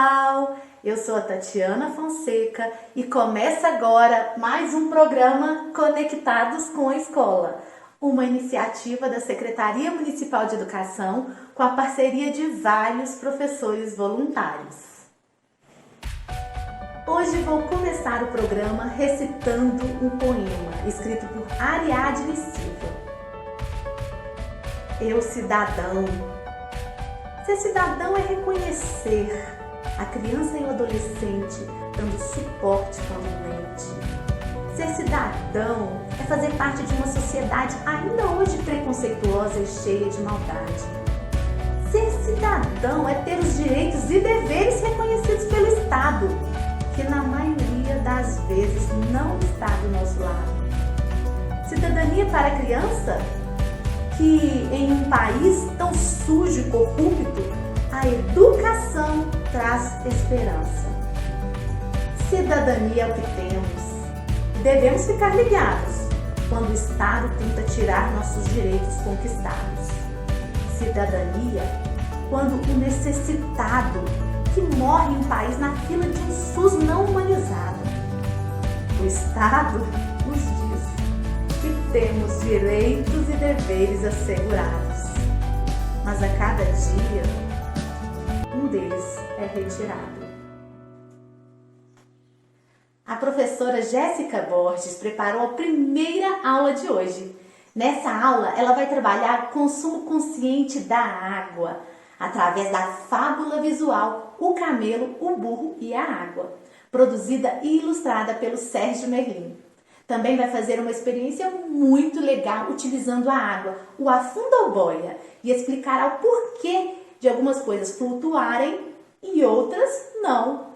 pessoal! Eu sou a Tatiana Fonseca e começa agora mais um programa Conectados com a Escola, uma iniciativa da Secretaria Municipal de Educação com a parceria de vários professores voluntários. Hoje vou começar o programa recitando um poema escrito por Ariadne Silva. Eu, cidadão. Ser cidadão é reconhecer a criança e o adolescente dando suporte quando doente. Ser cidadão é fazer parte de uma sociedade ainda hoje preconceituosa e cheia de maldade. Ser cidadão é ter os direitos e deveres reconhecidos pelo Estado, que na maioria das vezes não está do nosso lado. Cidadania para a criança, que em um país tão sujo e corrupto, a educação traz esperança. Cidadania é o que temos e devemos ficar ligados quando o Estado tenta tirar nossos direitos conquistados. Cidadania quando o necessitado que morre em um país na fila de um SUS não humanizado. O Estado nos diz que temos direitos e deveres assegurados, mas a cada dia um deles é retirado. A professora Jéssica Borges preparou a primeira aula de hoje. Nessa aula, ela vai trabalhar o consumo consciente da água, através da fábula visual O Camelo, o Burro e a Água, produzida e ilustrada pelo Sérgio Merlin. Também vai fazer uma experiência muito legal utilizando a água, o afunda ou boia, e explicará o porquê de algumas coisas flutuarem e outras não.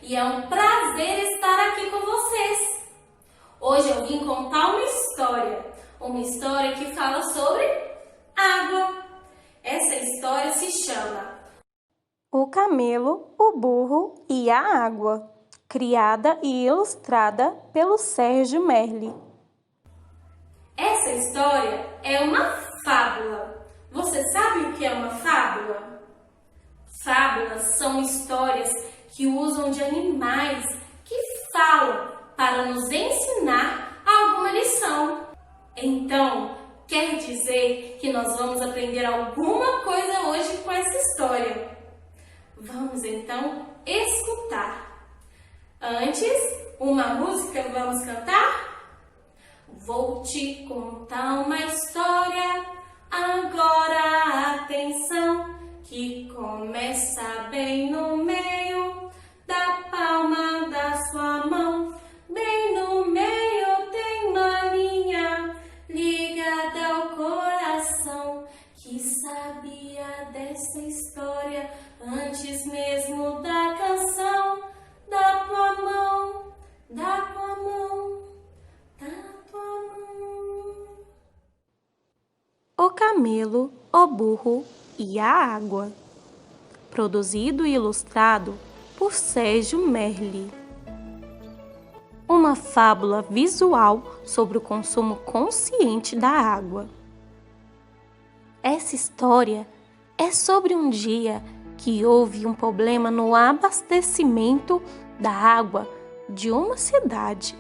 E é um prazer estar aqui com vocês. Hoje eu vim contar uma história que fala sobre água. Essa história se chama O Camelo, o Burro e a Água, criada e ilustrada pelo Sérgio Merlin. Essa história é uma fábula. Você sabe o que é uma fábula? Fábulas são histórias que usam de animais que falam para nos ensinar alguma lição. Então, quer dizer que nós vamos aprender alguma coisa hoje com essa história. Vamos então escutar. Antes, uma música vamos cantar? Vou te contar uma história, agora atenção, que começa bem no meio da palma da sua mão. Bem no meio tem uma linha ligada ao coração, que sabia dessa história antes mesmo da canção. Da tua mão, da tua mão, da tua mão. O Camelo, o Burro e a Água, produzido e ilustrado por Sérgio Merlin. Uma fábula visual sobre o consumo consciente da água. Essa história é sobre um dia que houve um problema no abastecimento da água de uma cidade.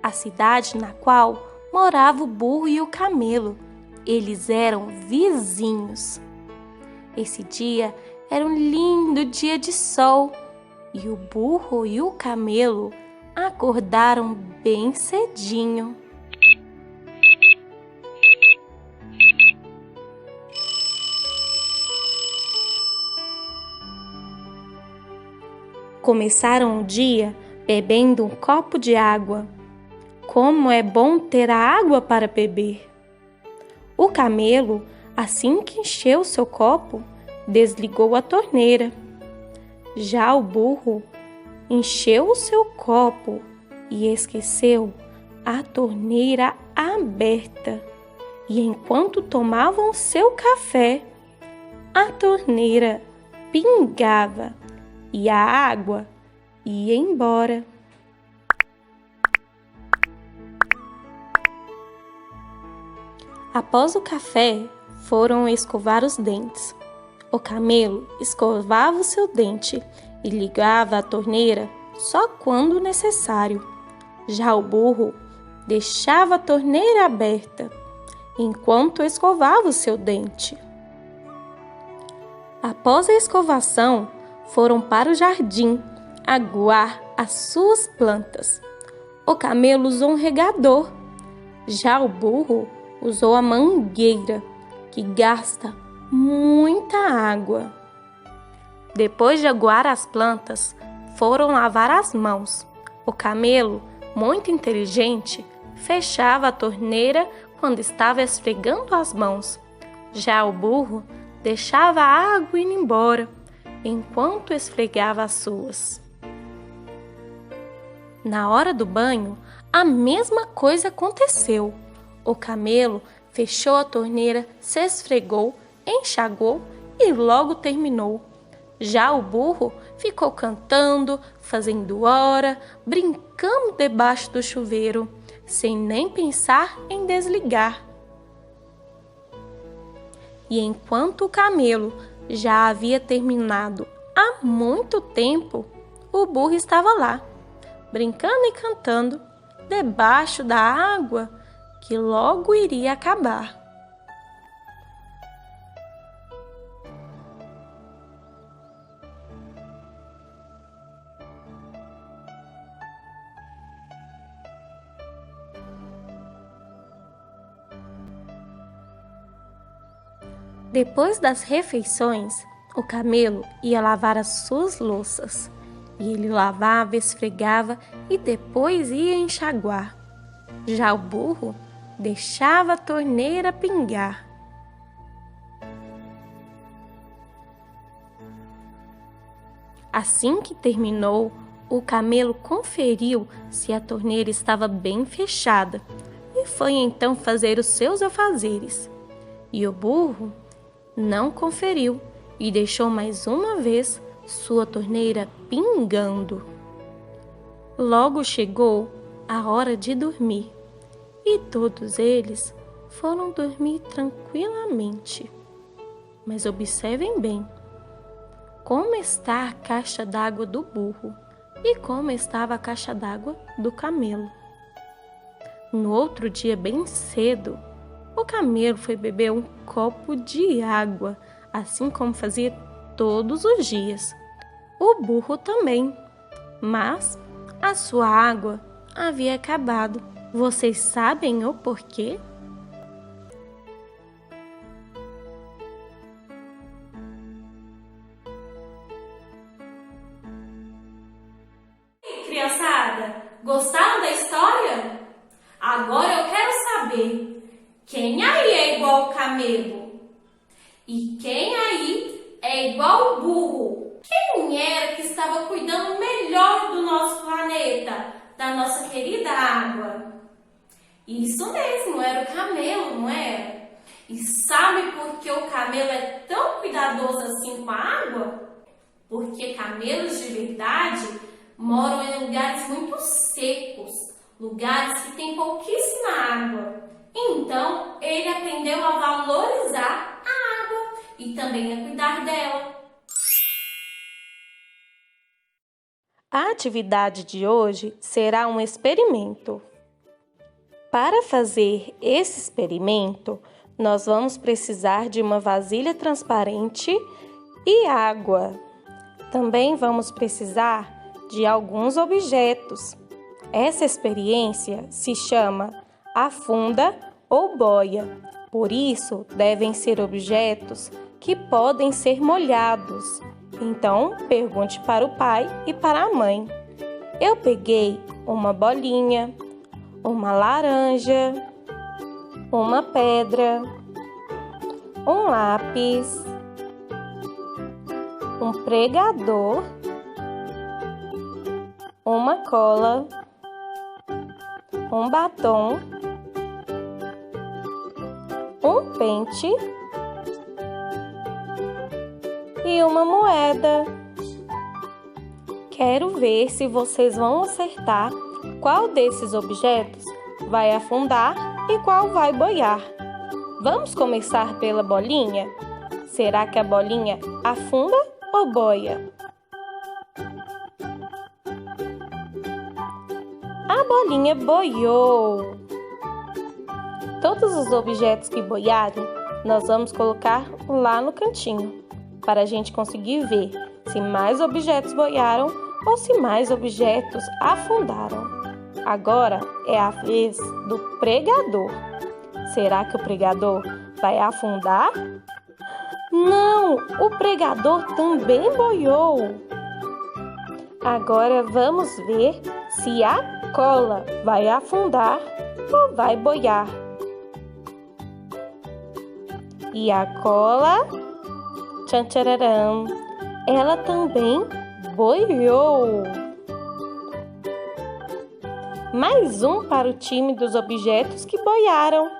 A cidade na qual morava o burro e o camelo. Eles eram vizinhos. Esse dia era um lindo dia de sol e o burro e o camelo acordaram bem cedinho. Começaram o dia bebendo um copo de água. Como é bom ter a água para beber! O camelo, assim que encheu seu copo, desligou a torneira. Já o burro encheu o seu copo e esqueceu a torneira aberta. E enquanto tomavam seu café, a torneira pingava e a água ia embora. Após o café, foram escovar os dentes. O camelo escovava o seu dente e ligava a torneira só quando necessário. Já o burro deixava a torneira aberta enquanto escovava o seu dente. Após a escovação, foram para o jardim aguar as suas plantas. O camelo usou um regador, já o burro usou a mangueira, que gasta muita água. Depois de aguar as plantas, foram lavar as mãos. O camelo, muito inteligente, fechava a torneira quando estava esfregando as mãos. Já o burro deixava a água ir embora, enquanto esfregava as suas. Na hora do banho, a mesma coisa aconteceu. O camelo fechou a torneira, se esfregou, enxagou e logo terminou. Já o burro ficou cantando, fazendo hora, brincando debaixo do chuveiro, sem nem pensar em desligar. E enquanto o camelo já havia terminado há muito tempo, o burro estava lá, brincando e cantando, debaixo da água que logo iria acabar. Depois das refeições, o camelo ia lavar as suas louças. E ele lavava, esfregava e depois ia enxaguar. Já o burro deixava a torneira pingar. Assim que terminou, o camelo conferiu se a torneira estava bem fechada e foi então fazer os seus afazeres. E o burro não conferiu e deixou mais uma vez sua torneira pingando. Logo chegou a hora de dormir e todos eles foram dormir tranquilamente. Mas observem bem como está a caixa d'água do burro e como estava a caixa d'água do camelo. No outro dia, bem cedo, o camelo foi beber um copo de água, assim como fazia todos os dias. O burro também, mas a sua água havia acabado. Vocês sabem o porquê? Criançada, gostaram da história? Agora eu quero saber, quem aí é igual ao camelo? E quem aí é igual ao burro? Quem era que estava cuidando melhor do nosso planeta, da nossa querida água? Isso mesmo, era o camelo, não era? E sabe por que o camelo é tão cuidadoso assim com a água? Porque camelos de verdade moram em lugares muito secos, lugares que têm pouquíssima água. Então, ele aprendeu a valorizar a água e também a cuidar dela. A atividade de hoje será um experimento. Para fazer esse experimento, nós vamos precisar de uma vasilha transparente e água. Também vamos precisar de alguns objetos. Essa experiência se chama afunda ou boia. Por isso, devem ser objetos que podem ser molhados. Então, pergunte para o pai e para a mãe. Eu peguei uma bolinha, uma laranja, uma pedra, um lápis, um pregador, uma cola, um batom, um pente e uma moeda. Quero ver se vocês vão acertar qual desses objetos vai afundar e qual vai boiar. Vamos começar pela bolinha? Será que a bolinha afunda ou boia? A bolinha boiou. Todos os objetos que boiarem, nós vamos colocar lá no cantinho, para a gente conseguir ver se mais objetos boiaram ou se mais objetos afundaram. Agora é a vez do pregador. Será que o pregador vai afundar? Não, o pregador também boiou. Agora vamos ver se a cola vai afundar ou vai boiar. E a cola, tchan tchararam, ela também boiou. Mais um para o time dos objetos que boiaram.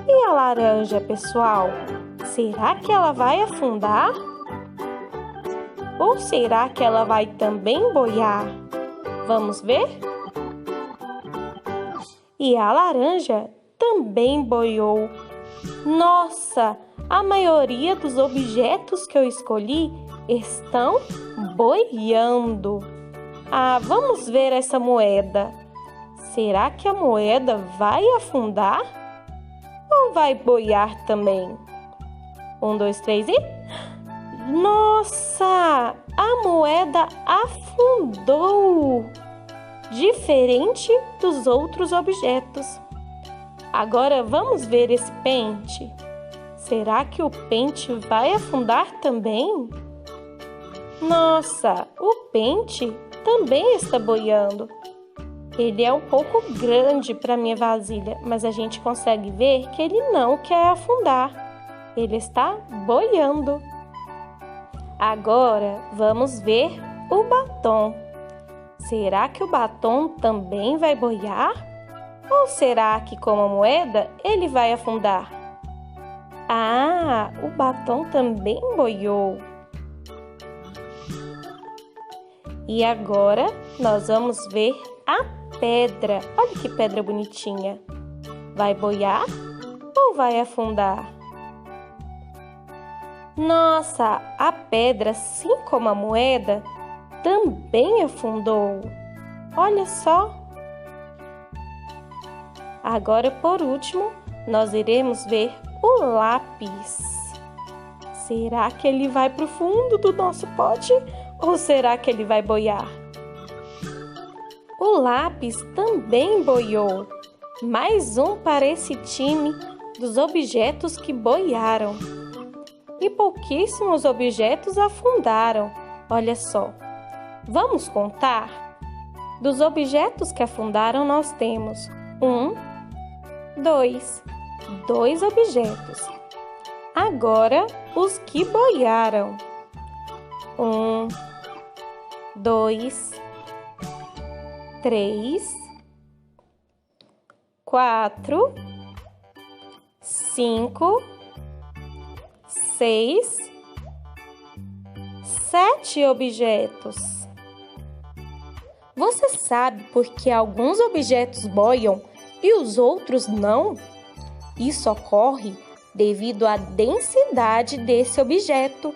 E a laranja, pessoal? Será que ela vai afundar? Ou será que ela vai também boiar? Vamos ver? E a laranja também boiou. Nossa, a maioria dos objetos que eu escolhi estão boiando. Vamos ver essa moeda. Será que a moeda vai afundar ou vai boiar também? 1, 2, 3 e... Nossa! A moeda afundou! Diferente dos outros objetos. Agora vamos ver esse pente. Será que o pente vai afundar também? Nossa, o pente também está boiando. Ele é um pouco grande para minha vasilha, mas a gente consegue ver que ele não quer afundar. Ele está boiando. Agora vamos ver o batom. Será que o batom também vai boiar? Ou será que, como a moeda, ele vai afundar? O batom também boiou. E agora nós vamos ver a pedra. Olha que pedra bonitinha. Vai boiar ou vai afundar? Nossa, a pedra, assim como a moeda, também afundou. Olha só. Agora, por último, nós iremos ver o lápis. Será que ele vai para o fundo do nosso pote ou será que ele vai boiar? O lápis também boiou. Mais um para esse time dos objetos que boiaram. E pouquíssimos objetos afundaram. Olha só. Vamos contar? Dos objetos que afundaram, nós temos 2 objetos. Agora, os que boiaram. 1, 2, 3, 4, 5, 6, 7 objetos. Você sabe por que alguns objetos boiam e os outros não? Isso ocorre devido à densidade desse objeto.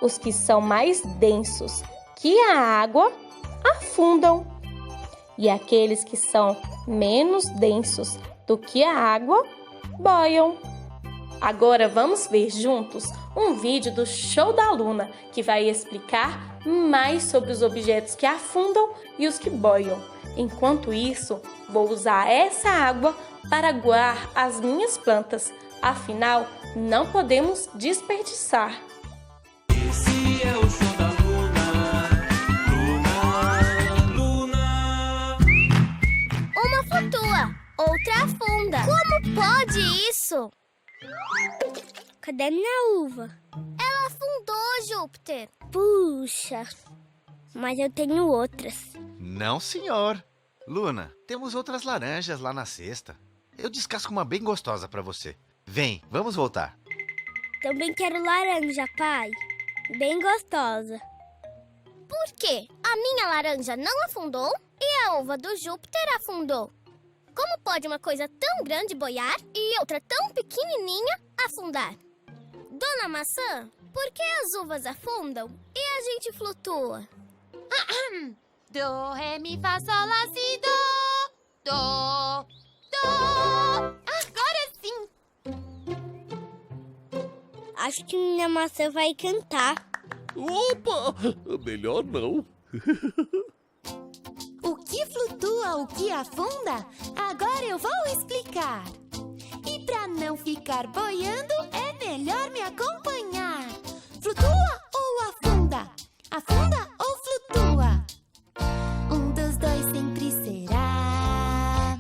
Os que são mais densos que a água afundam, e aqueles que são menos densos do que a água boiam. Agora vamos ver juntos um vídeo do Show da Luna que vai explicar mais sobre os objetos que afundam e os que boiam. Enquanto isso, vou usar essa água para aguar as minhas plantas. Afinal, não podemos desperdiçar. Esse é o Show da Luna. Luna, Luna. pode isso? Cadê minha uva? Ela afundou, Júpiter. Puxa, mas eu tenho outras. Não, senhor. Luna, temos outras laranjas lá na cesta. Eu descasco uma bem gostosa pra você. Vem, vamos voltar. Também quero laranja, pai. Bem gostosa. Por quê? A minha laranja não afundou e a uva do Júpiter afundou. Como pode uma coisa tão grande boiar e outra tão pequenininha afundar? Dona Maçã, por que as uvas afundam e a gente flutua? Do, ré, mi, fá, sol, lá, si, do. Do, do. Agora sim. Acho que minha maçã vai cantar. Opa! Melhor não. O que flutua, o que afunda? Agora eu vou explicar. E pra não ficar boiando, é melhor me acompanhar. Flutua ou afunda? Afunda ou flutua? Um dos dois sempre será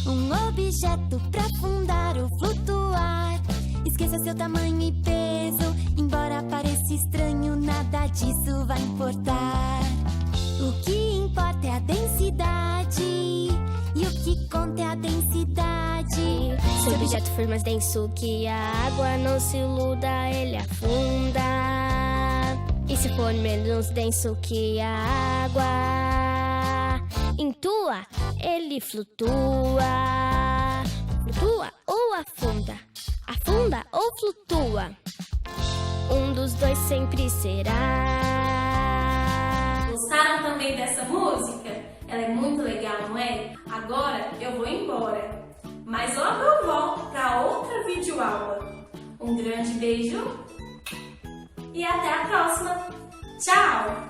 um objeto pra afundar ou flutuar. Esqueça seu tamanho e peso. Embora pareça estranho, nada disso vai importar. O que importa é a densidade, e o que conta é a densidade. Se o objeto for mais denso que a água, não se iluda, ele afunda. E se for menos denso que a água, intua, ele flutua. Flutua ou afunda? Afunda ou flutua? Um dos dois sempre será. Gostaram também dessa música? Ela é muito legal, não é? Agora eu vou embora, mas logo eu volto para outra videoaula. Um grande beijo e até a próxima. Tchau!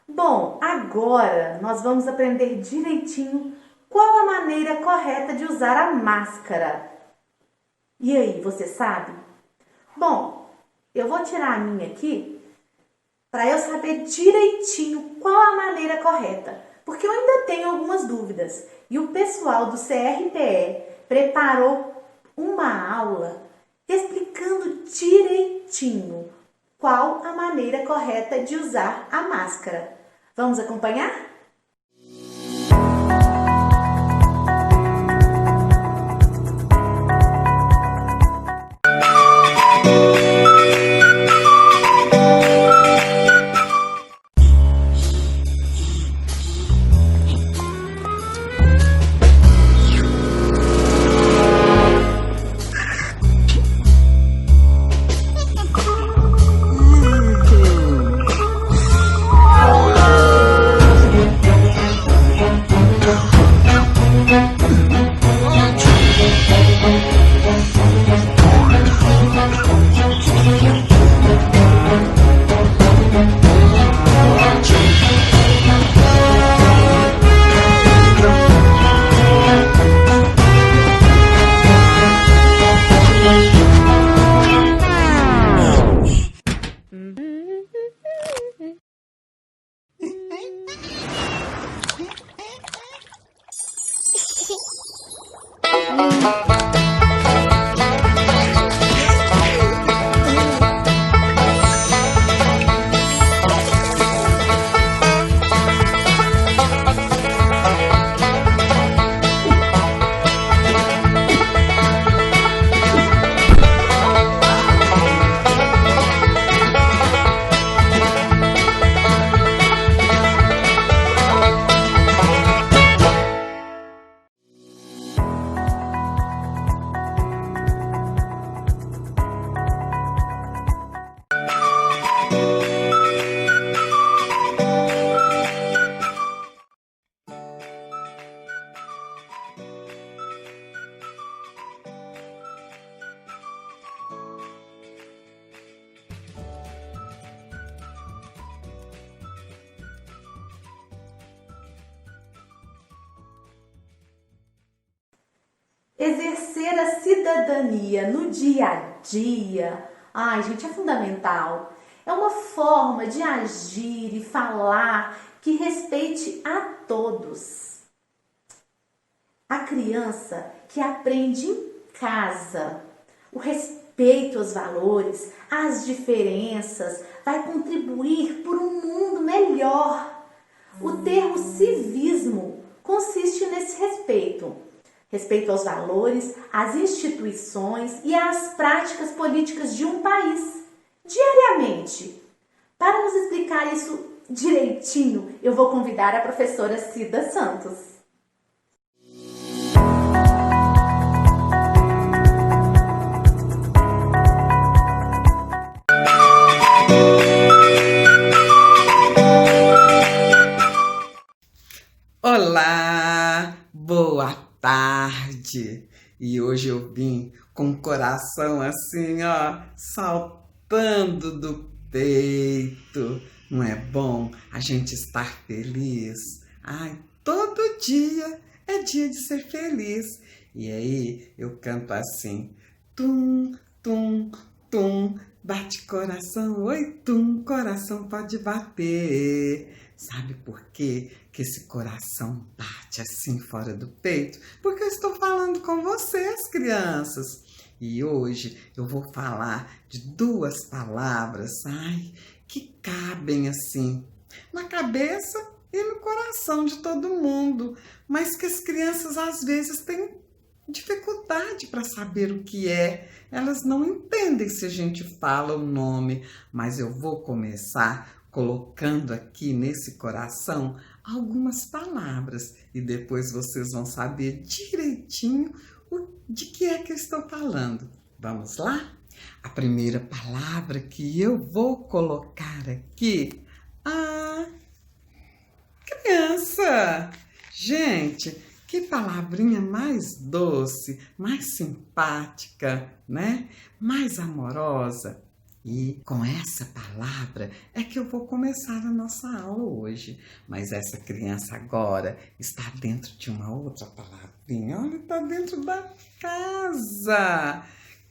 Bom, agora nós vamos aprender direitinho qual a maneira correta de usar a máscara. E aí, você sabe? Bom, eu vou tirar a minha aqui para eu saber direitinho qual a maneira correta, porque eu ainda tenho algumas dúvidas. E o pessoal do CRPE preparou uma aula explicando direitinho qual a maneira correta de usar a máscara. Vamos acompanhar? Exercer a cidadania no dia a dia, ai gente, é fundamental. É uma forma de agir e falar que respeite a todos. A criança que aprende em casa o respeito aos valores, às diferenças, vai contribuir por um mundo melhor. O termo civismo consiste nesse respeito. Respeito aos valores, às instituições e às práticas políticas de um país, diariamente. Para nos explicar isso direitinho, eu vou convidar a professora Cida Santos. Olá, boa tarde. E hoje eu vim com o coração assim, ó, saltando do peito. Não é bom a gente estar feliz? Ai, todo dia é dia de ser feliz. E aí eu canto assim: tum, tum, tum, bate coração, oi, tum, coração pode bater. Sabe por quê que esse coração bate assim fora do peito? Porque eu estou falando com vocês, crianças. E hoje eu vou falar de duas palavras, ai, que cabem assim na cabeça e no coração de todo mundo, mas que as crianças às vezes têm dificuldade para saber o que é. Elas não entendem se a gente fala o nome, mas eu vou começar colocando aqui nesse coração algumas palavras e depois vocês vão saber direitinho de que é que eu estou falando. Vamos lá? A primeira palavra que eu vou colocar aqui, criança. Gente, que palavrinha mais doce, mais simpática, né? Mais amorosa. E com essa palavra é que eu vou começar a nossa aula hoje. Mas essa criança agora está dentro de uma outra palavrinha. Olha, está dentro da casa.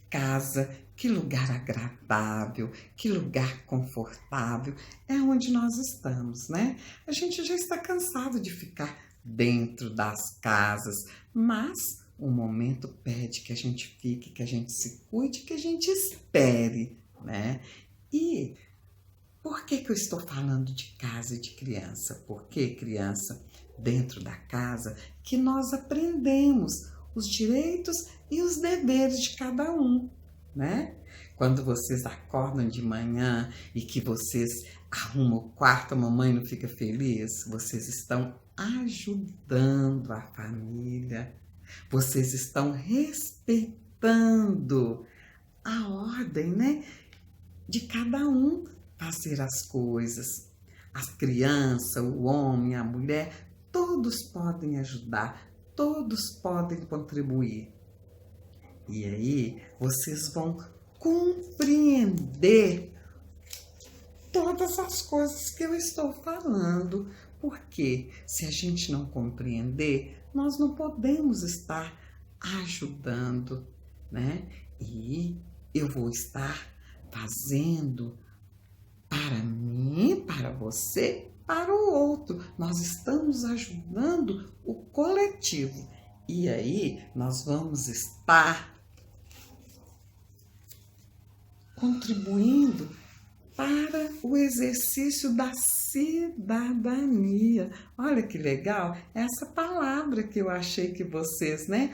Casa, que lugar agradável, que lugar confortável. É onde nós estamos, né? A gente já está cansado de ficar dentro das casas, mas o momento pede que a gente fique, que a gente se cuide, que a gente espere, né? E por que eu estou falando de casa e de criança? Porque, criança, dentro da casa que nós aprendemos os direitos e os deveres de cada um, né? Quando vocês acordam de manhã e que vocês arrumam o quarto, a mamãe não fica feliz, vocês estão ajudando a família, vocês estão respeitando a ordem, né, de cada um fazer as coisas. As crianças, o homem, a mulher, todos podem ajudar, todos podem contribuir. E aí vocês vão compreender todas as coisas que eu estou falando. Porque se a gente não compreender, nós não podemos estar ajudando, né? E eu vou estar fazendo para mim, para você, para o outro. Nós estamos ajudando o coletivo. E aí nós vamos estar contribuindo para o exercício da cidadania. Olha que legal, essa palavra que eu achei que vocês, né,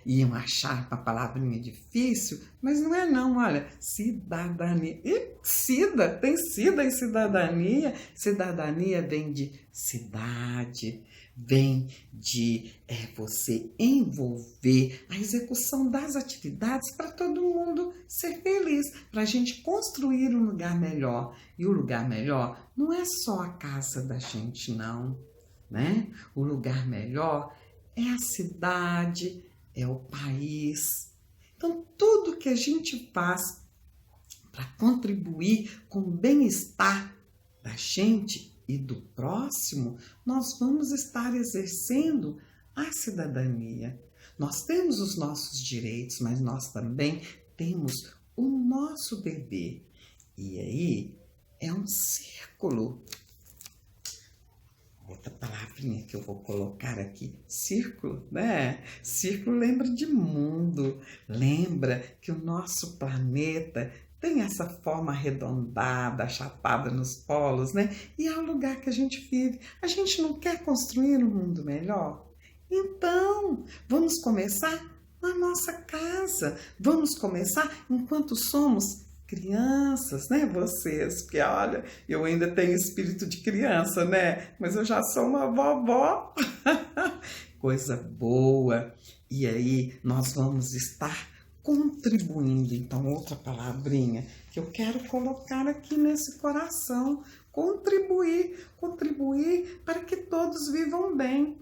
iam achar uma palavrinha difícil, mas não é não, olha, cidadania. E cida, tem cida em cidadania. Cidadania vem de cidade, vem de você envolver a execução das atividades para todo mundo ser feliz, para a gente construir um lugar melhor. E o lugar melhor não é só a casa da gente, não, né? O lugar melhor é a cidade, é o país. Então, tudo que a gente faz para contribuir com o bem-estar da gente e do próximo, nós vamos estar exercendo a cidadania. Nós temos os nossos direitos, mas nós também temos o nosso dever. E aí é um círculo. Outra palavrinha que eu vou colocar aqui, círculo, né? Círculo lembra de mundo, lembra que o nosso planeta tem essa forma arredondada, achatada nos polos, né? E é o lugar que a gente vive. A gente não quer construir um mundo melhor? Então, vamos começar na nossa casa. Vamos começar enquanto somos crianças, né? Vocês, porque olha, eu ainda tenho espírito de criança, né? Mas eu já sou uma vovó. Coisa boa. E aí, nós vamos estar contribuindo. Então, outra palavrinha que eu quero colocar aqui nesse coração. Contribuir para que todos vivam bem.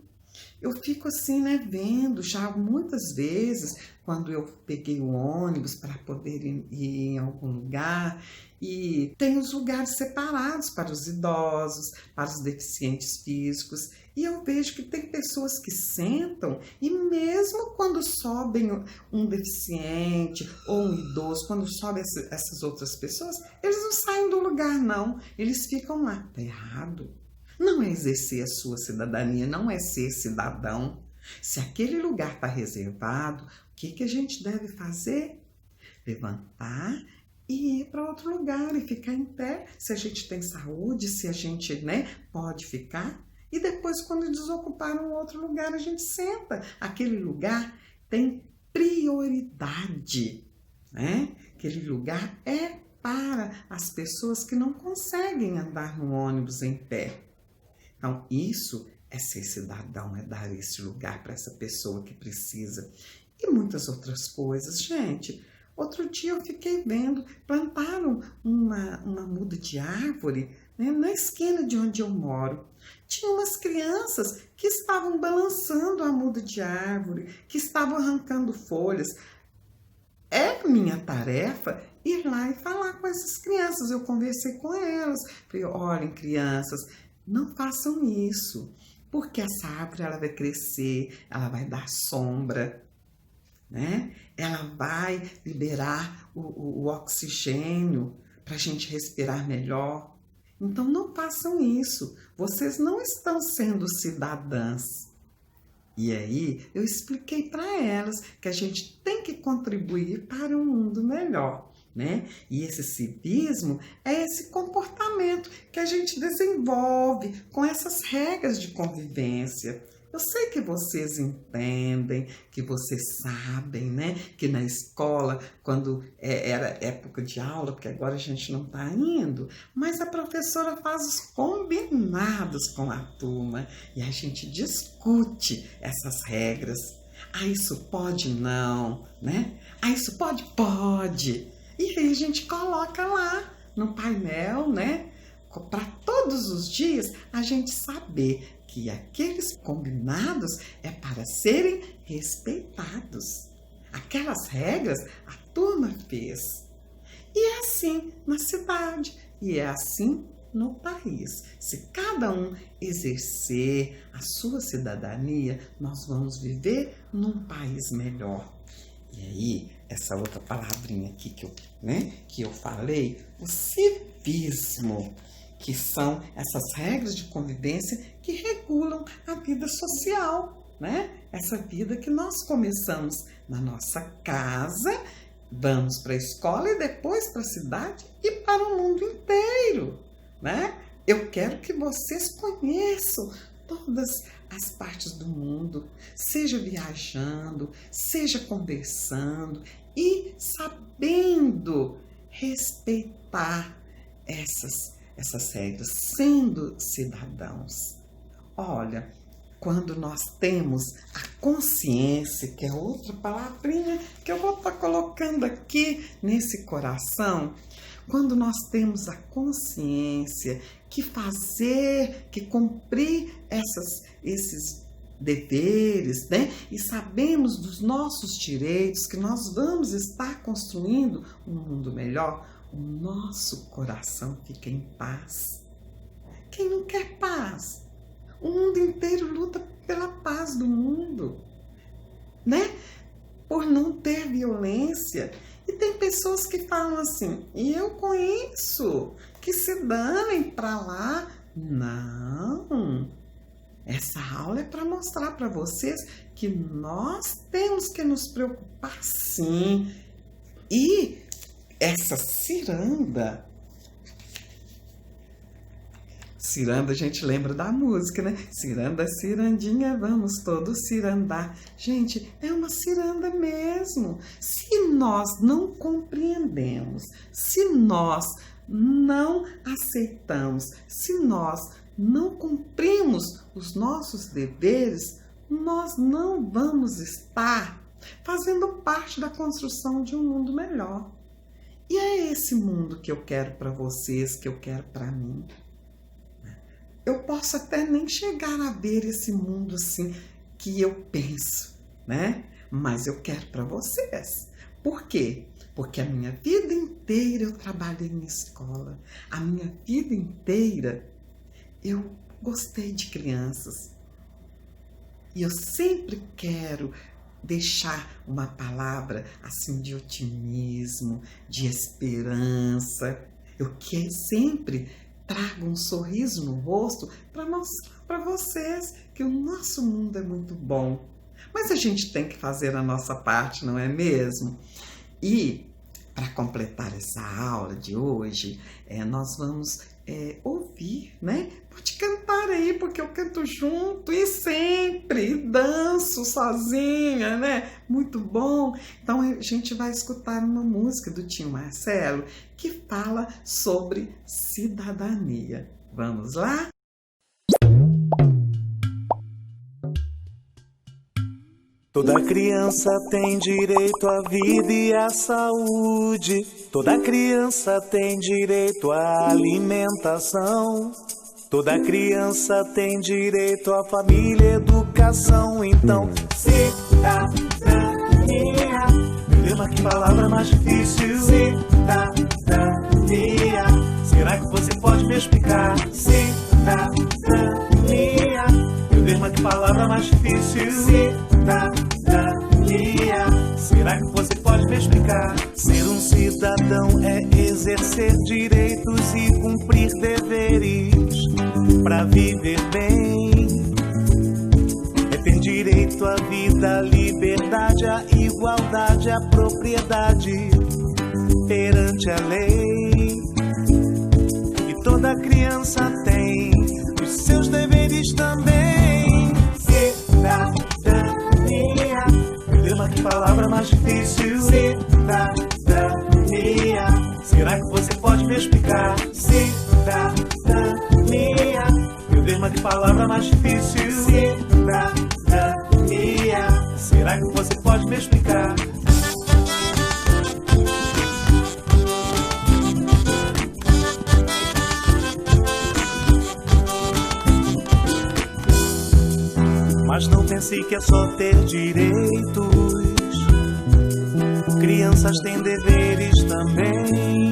Eu fico assim, né, vendo já muitas vezes, quando eu peguei o ônibus para poder ir em algum lugar, e tem os lugares separados para os idosos, para os deficientes físicos, e eu vejo que tem pessoas que sentam, e mesmo quando sobem um deficiente ou um idoso, quando sobem essas outras pessoas, eles não saem do lugar, não, eles ficam lá. Tá errado. Não é exercer a sua cidadania, não é ser cidadão. Se aquele lugar está reservado, o que a gente deve fazer? Levantar e ir para outro lugar e ficar em pé. Se a gente tem saúde, se a gente, né, pode ficar. E depois, quando desocupar um outro lugar, a gente senta. Aquele lugar tem prioridade, né? Aquele lugar é para as pessoas que não conseguem andar no ônibus em pé. Então, isso é ser cidadão, é dar esse lugar para essa pessoa que precisa. E muitas outras coisas. Gente, outro dia eu fiquei vendo, plantaram uma muda de árvore, né, na esquina de onde eu moro. Tinha umas crianças que estavam balançando a muda de árvore, que estavam arrancando folhas. É minha tarefa ir lá e falar com essas crianças. Eu conversei com elas. Falei, olhem, crianças, não façam isso, porque essa árvore ela vai crescer, ela vai dar sombra, né? Ela vai liberar o oxigênio para a gente respirar melhor. Então não façam isso, vocês não estão sendo cidadãs. E aí eu expliquei para elas que a gente tem que contribuir para um mundo melhor, né? E esse civismo é esse comportamento que a gente desenvolve com essas regras de convivência. Eu sei que vocês entendem, que vocês sabem, né? Que na escola, quando era época de aula, porque agora a gente não está indo, mas a professora faz os combinados com a turma e a gente discute essas regras. Ah, isso pode não, né? Ah, isso pode? Pode! E aí a gente coloca lá no painel, né? Para todos os dias a gente saber que aqueles combinados é para serem respeitados. Aquelas regras a turma fez. E é assim na cidade, e é assim no país. Se cada um exercer a sua cidadania, nós vamos viver num país melhor. E aí, essa outra palavrinha aqui que eu falei, o civismo, que são essas regras de convivência que regulam a vida social, né? Essa vida que nós começamos na nossa casa, vamos para a escola e depois para a cidade e para o mundo inteiro, né? Eu quero que vocês conheçam todas as partes do mundo, seja viajando, seja conversando e sabendo respeitar essas regras, sendo cidadãos. Olha, quando nós temos a consciência, que é outra palavrinha que eu vou estar colocando aqui nesse coração, quando nós temos a consciência que cumprir esses deveres, né? E sabemos dos nossos direitos, que nós vamos estar construindo um mundo melhor, o nosso coração fica em paz. Quem não quer paz? O mundo inteiro luta pela paz do mundo. né? Por não ter violência. E tem pessoas que falam assim, e eu conheço, que se danem pra lá. Não, essa aula é para mostrar para vocês que nós temos que nos preocupar sim. E essa ciranda a gente lembra da música, né? Ciranda, cirandinha, vamos todos cirandar. Gente, é uma ciranda mesmo. Se nós não compreendemos, se nós não aceitamos, se nós não cumprimos os nossos deveres, nós não vamos estar fazendo parte da construção de um mundo melhor. E é esse mundo que eu quero para vocês, que eu quero para mim. Eu posso até nem chegar a ver esse mundo assim que eu penso, né? Mas eu quero para vocês. Por quê? Porque a minha vida inteira eu trabalhei em escola. A minha vida inteira eu gostei de crianças. E eu sempre quero deixar uma palavra assim de otimismo, de esperança. Eu sempre trago um sorriso no rosto para mostrar para vocês que o nosso mundo é muito bom. Mas a gente tem que fazer a nossa parte, não é mesmo? E para completar essa aula de hoje, nós vamos ouvir, né? Pode cantar aí, porque eu canto junto e sempre, e danço sozinha, né? Muito bom. Então a gente vai escutar uma música do Tio Marcelo que fala sobre cidadania. Vamos lá? Toda criança tem direito à vida e à saúde. Toda criança tem direito à alimentação. Toda criança tem direito à família e educação. Então, cidadania. Meu Deus, mas que palavra mais difícil. Cidadania. Será que você pode me explicar? Cidadania. Meu Deus, mas que palavra mais difícil. Cidadania. Será que você pode me explicar? Ser um cidadão é exercer direitos e cumprir deveres para viver bem. É ter direito à vida, à liberdade, à igualdade, à propriedade perante a lei. E toda criança tem os seus deveres também. Cidadania. Meu Deus, mas que palavra mais difícil. Cidadania. Será que você pode me explicar? Cidadania. Meu Deus, mas que palavra mais difícil. Cidadania. Será que você pode me explicar? Mas não pense que é só ter direitos. Crianças têm deveres também.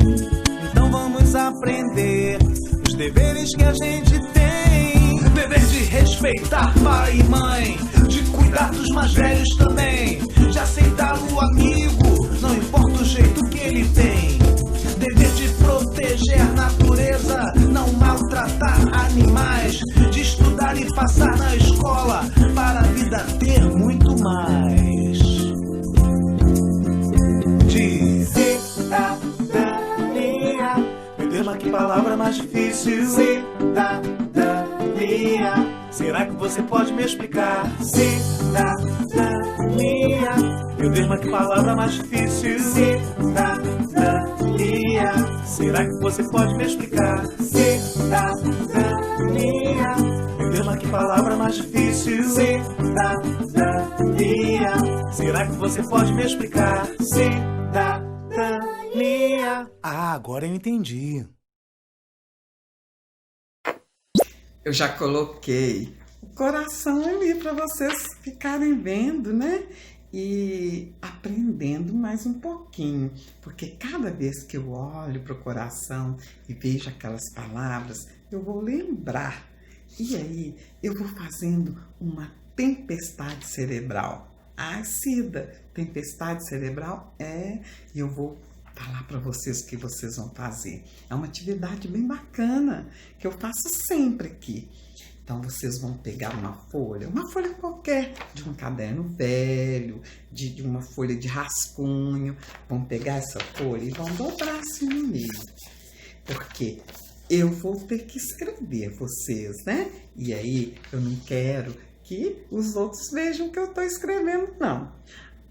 Então vamos aprender os deveres que a gente tem. Dever de respeitar pai e mãe, de cuidar dos mais velhos também, de aceitar o amigo, não importa o jeito que ele tem. Dever de proteger a natureza, não maltratar animais, de estudar e passar na escola para a vida ter muito mais. De cidadania. Meu Deus, mas que palavra mais difícil. Cidadania. Será que você pode me explicar? Cidadania. Meu Deus, mas que palavra mais difícil. Cidadania. Será que você pode me explicar? Cidadania. Meu Deus, mas que palavra mais difícil. Cidadania. Será que você pode me explicar? Cidadania. Ah, agora eu entendi. Eu já coloquei o coração ali para vocês ficarem vendo, né? E aprendendo mais um pouquinho, porque cada vez que eu olho para o coração e vejo aquelas palavras, eu vou lembrar. E aí eu vou fazendo uma tempestade cerebral. Ai, Cida, tempestade cerebral? E eu vou falar para vocês o que vocês vão fazer. É uma atividade bem bacana, que eu faço sempre aqui. Então, vocês vão pegar uma folha qualquer, de um caderno velho, de uma folha de rascunho. Vão pegar essa folha e vão dobrar assim no meio. Porque eu vou ter que escrever vocês, né? E aí, eu não quero que os outros vejam que eu estou escrevendo, não.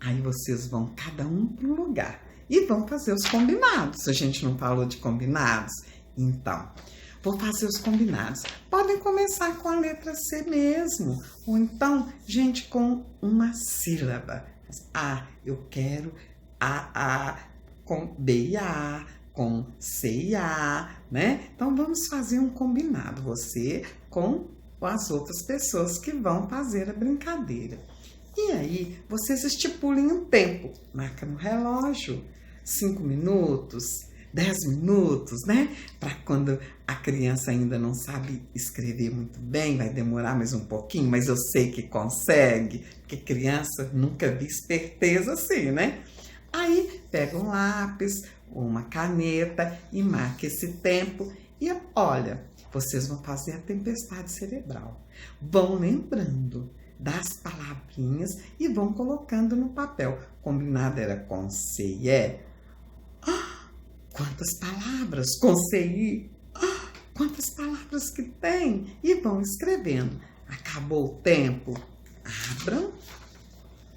Aí vocês vão cada um para um lugar e vão fazer os combinados. A gente não falou de combinados? Então, vou fazer os combinados. Podem começar com a letra C mesmo, ou então, gente, com uma sílaba. Eu quero A com B e A, com C e A, né? Então, vamos fazer um combinado. Você com as outras pessoas que vão fazer a brincadeira. E aí, vocês estipulem um tempo. Marca no relógio, 5 minutos, 10 minutos, né? Para quando a criança ainda não sabe escrever muito bem, vai demorar mais um pouquinho, mas eu sei que consegue, porque criança nunca vi esperteza assim, né? Aí, pega um lápis, uma caneta e marca esse tempo e olha, vocês vão fazer a tempestade cerebral. Vão lembrando das palavrinhas e vão colocando no papel. Combinado era com C e E. Quantas palavras? Com C e I. Quantas palavras que tem? E vão escrevendo. Acabou o tempo. Abram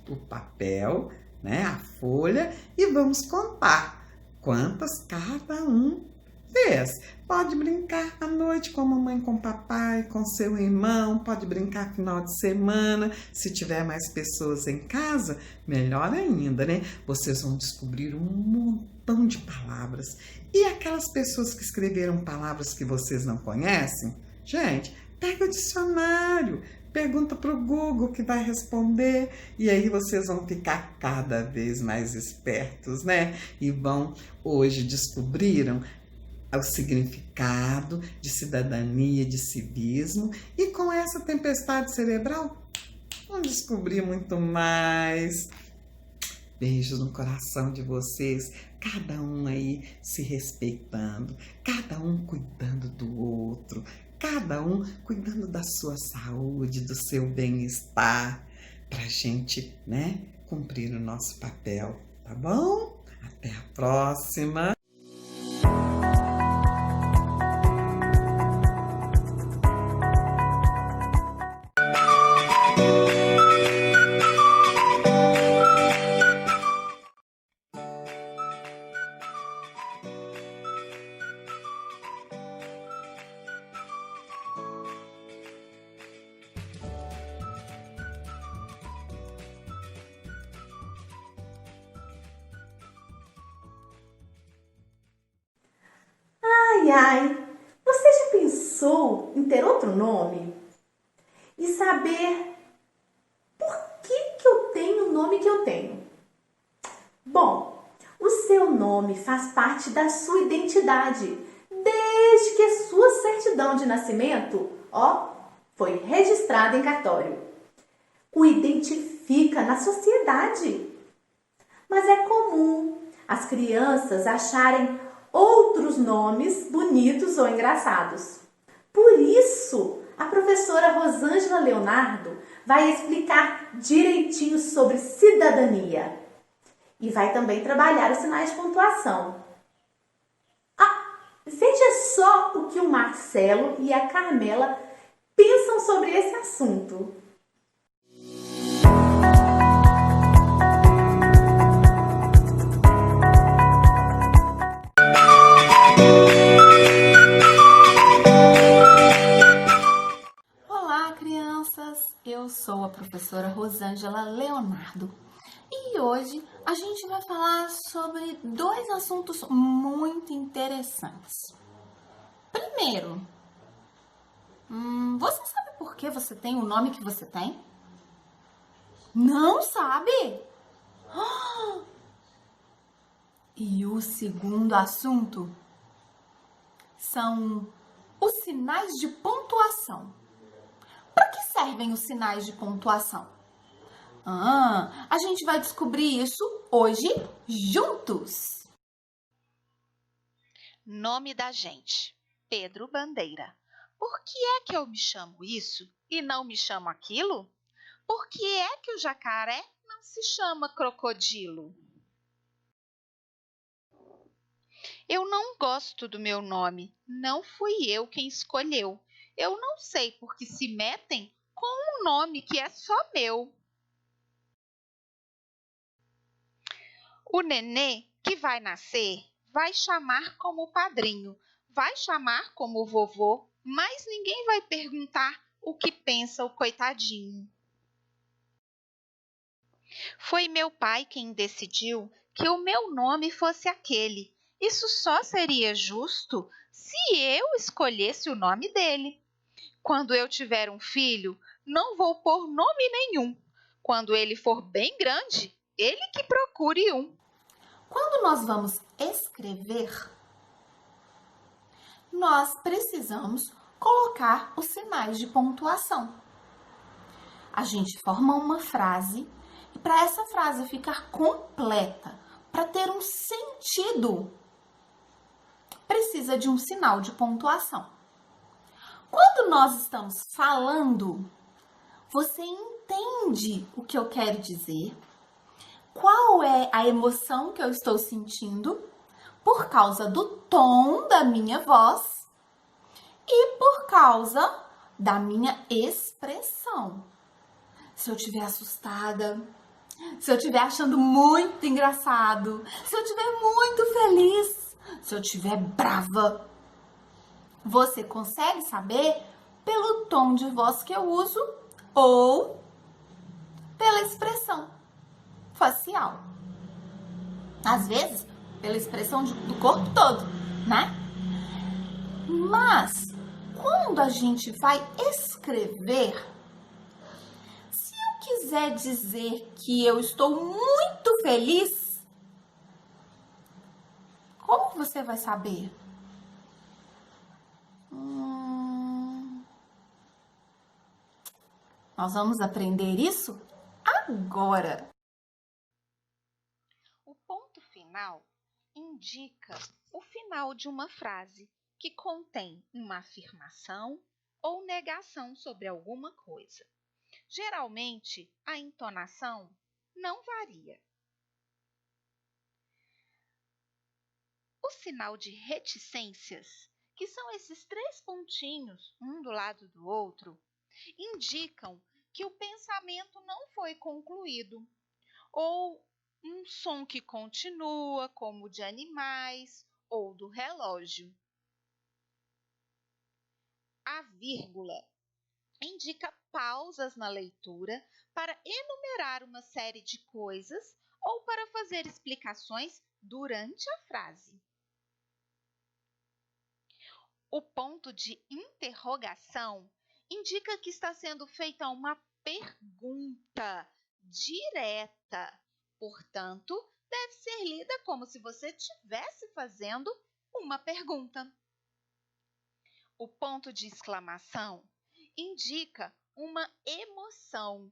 o papel, né, a folha, e vamos contar quantas cada um fez. Pode brincar à noite com a mamãe, com o papai, com seu irmão, pode brincar final de semana, se tiver mais pessoas em casa, melhor ainda, né? Vocês vão descobrir um montão de palavras. E aquelas pessoas que escreveram palavras que vocês não conhecem, gente, pega o dicionário, pergunta para o Google que vai responder e aí vocês vão ficar cada vez mais espertos, né? E hoje descobriram o significado de cidadania, de civismo, e com essa tempestade cerebral vão descobrir muito mais. Beijos no coração de vocês, cada um aí se respeitando, cada um cuidando do outro, cada um cuidando da sua saúde, do seu bem-estar, pra gente, né, cumprir o nosso papel, tá bom? Até a próxima! Ai, você já pensou em ter outro nome? E saber por que eu tenho o nome que eu tenho? Bom, o seu nome faz parte da sua identidade, desde que a sua certidão de nascimento, foi registrada em cartório. O identifica na sociedade. Mas é comum as crianças acharem outros nomes bonitos ou engraçados. Por isso, a professora Rosângela Leonardo vai explicar direitinho sobre cidadania e vai também trabalhar os sinais de pontuação. Veja só o que o Marcelo e a Carmela pensam sobre esse assunto. Eu sou a professora Rosângela Leonardo e hoje a gente vai falar sobre 2 assuntos muito interessantes. Primeiro, você sabe por que você tem o nome que você tem? Não sabe? E o segundo assunto são os sinais de pontuação. Para que servem os sinais de pontuação? A gente vai descobrir isso hoje juntos. Nome da gente: Pedro Bandeira. Por que é que eu me chamo isso e não me chamo aquilo? Por que é que o jacaré não se chama crocodilo? Eu não gosto do meu nome, não fui eu quem escolheu. Eu não sei por que se metem com um nome que é só meu. O nenê que vai nascer vai chamar como padrinho, vai chamar como vovô, mas ninguém vai perguntar o que pensa o coitadinho. Foi meu pai quem decidiu que o meu nome fosse aquele. Isso só seria justo se eu escolhesse o nome dele. Quando eu tiver um filho, não vou pôr nome nenhum. Quando ele for bem grande, ele que procure um. Quando nós vamos escrever, nós precisamos colocar os sinais de pontuação. A gente forma uma frase e para essa frase ficar completa, para ter um sentido, precisa de um sinal de pontuação. Quando nós estamos falando, você entende o que eu quero dizer? Qual é a emoção que eu estou sentindo por causa do tom da minha voz e por causa da minha expressão. Se eu estiver assustada, se eu estiver achando muito engraçado, se eu estiver muito feliz, se eu estiver brava, você consegue saber pelo tom de voz que eu uso ou pela expressão facial. Às vezes, pela expressão do corpo todo, né? Mas, quando a gente vai escrever, se eu quiser dizer que eu estou muito feliz, como você vai saber? Nós vamos aprender isso agora. O ponto final indica o final de uma frase que contém uma afirmação ou negação sobre alguma coisa. Geralmente, a entonação não varia. O sinal de reticências, que são esses 3 pontinhos, um do lado do outro, indicam que o pensamento não foi concluído, ou um som que continua, como o de animais ou do relógio. A vírgula indica pausas na leitura para enumerar uma série de coisas ou para fazer explicações durante a frase. O ponto de interrogação indica que está sendo feita uma pergunta direta. Portanto, deve ser lida como se você estivesse fazendo uma pergunta. O ponto de exclamação indica uma emoção.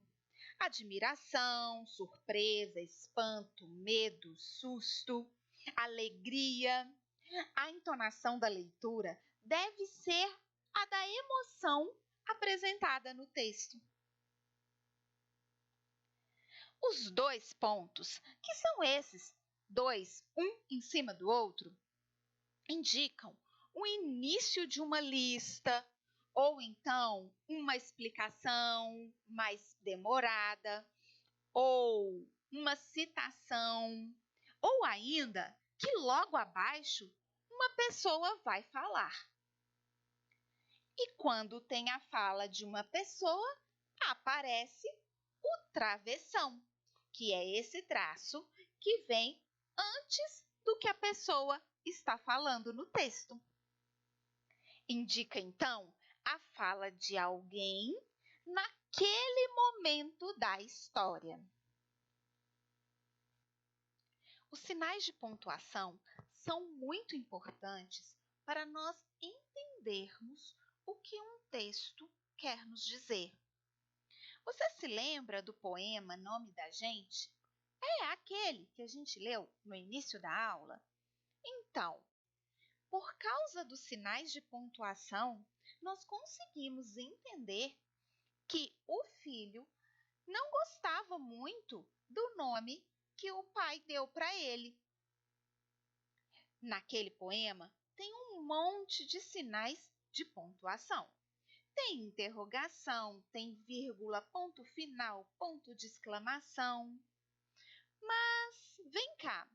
Admiração, surpresa, espanto, medo, susto, alegria. A entonação da leitura deve ser a da emoção apresentada no texto. Os 2 pontos, que são esses 2, um em cima do outro, indicam o início de uma lista ou então uma explicação mais demorada ou uma citação ou ainda que logo abaixo uma pessoa vai falar. E quando tem a fala de uma pessoa, aparece o travessão, que é esse traço que vem antes do que a pessoa está falando no texto. Indica, então, a fala de alguém naquele momento da história. Os sinais de pontuação são muito importantes para nós entendermos o que um texto quer nos dizer. Você se lembra do poema Nome da Gente? É aquele que a gente leu no início da aula? Então, por causa dos sinais de pontuação, nós conseguimos entender que o filho não gostava muito do nome que o pai deu para ele. Naquele poema tem um monte de sinais de pontuação. Tem interrogação, tem vírgula, ponto final, ponto de exclamação. Mas vem cá,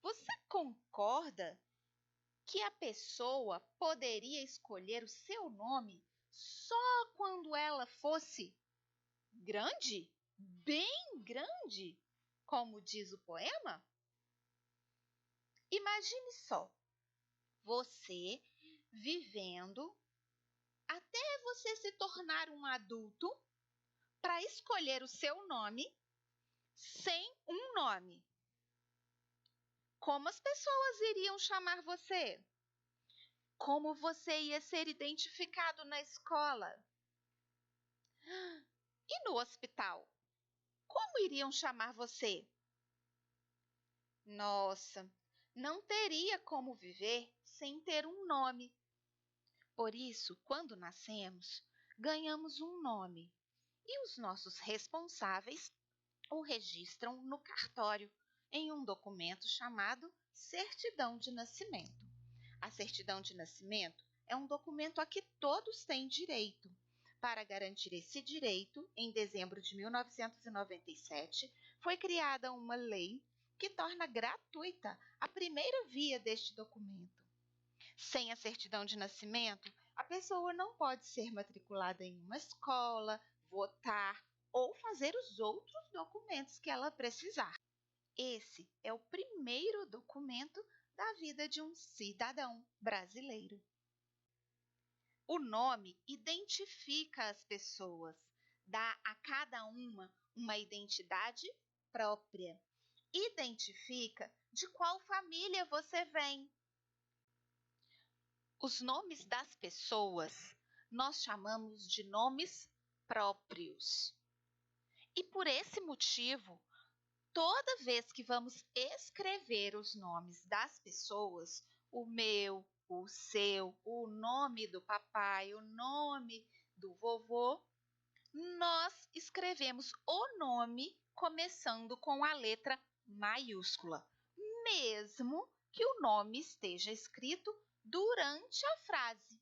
você concorda que a pessoa poderia escolher o seu nome só quando ela fosse grande? Bem grande, como diz o poema? Imagine só, você vivendo até você se tornar um adulto para escolher o seu nome sem um nome. Como as pessoas iriam chamar você? Como você ia ser identificado na escola? E no hospital? Como iriam chamar você? Nossa, não teria como viver sem ter um nome. Por isso, quando nascemos, ganhamos um nome e os nossos responsáveis o registram no cartório em um documento chamado Certidão de Nascimento. A certidão de nascimento é um documento a que todos têm direito. Para garantir esse direito, em dezembro de 1997, foi criada uma lei que torna gratuita a primeira via deste documento. Sem a certidão de nascimento, a pessoa não pode ser matriculada em uma escola, votar ou fazer os outros documentos que ela precisar. Esse é o primeiro documento da vida de um cidadão brasileiro. O nome identifica as pessoas, dá a cada uma identidade própria. Identifica de qual família você vem. Os nomes das pessoas nós chamamos de nomes próprios. E por esse motivo, toda vez que vamos escrever os nomes das pessoas, o meu, o seu, o nome do papai, o nome do vovô, nós escrevemos o nome começando com a letra maiúscula, mesmo que o nome esteja escrito durante a frase.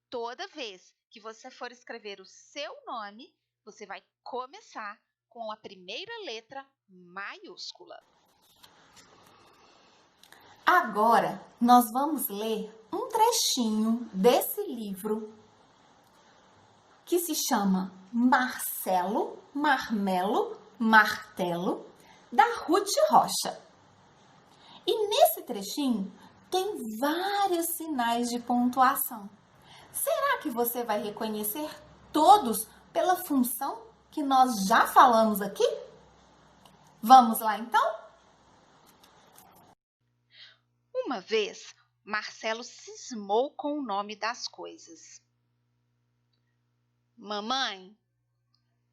Toda vez que você for escrever o seu nome, você vai começar com a primeira letra maiúscula. Agora, nós vamos ler um trechinho desse livro que se chama Marcelo, Marmelo, Martelo, da Ruth Rocha. E nesse trechinho tem vários sinais de pontuação. Será que você vai reconhecer todos pela função que nós já falamos aqui? Vamos lá então? Uma vez, Marcelo cismou com o nome das coisas. Mamãe,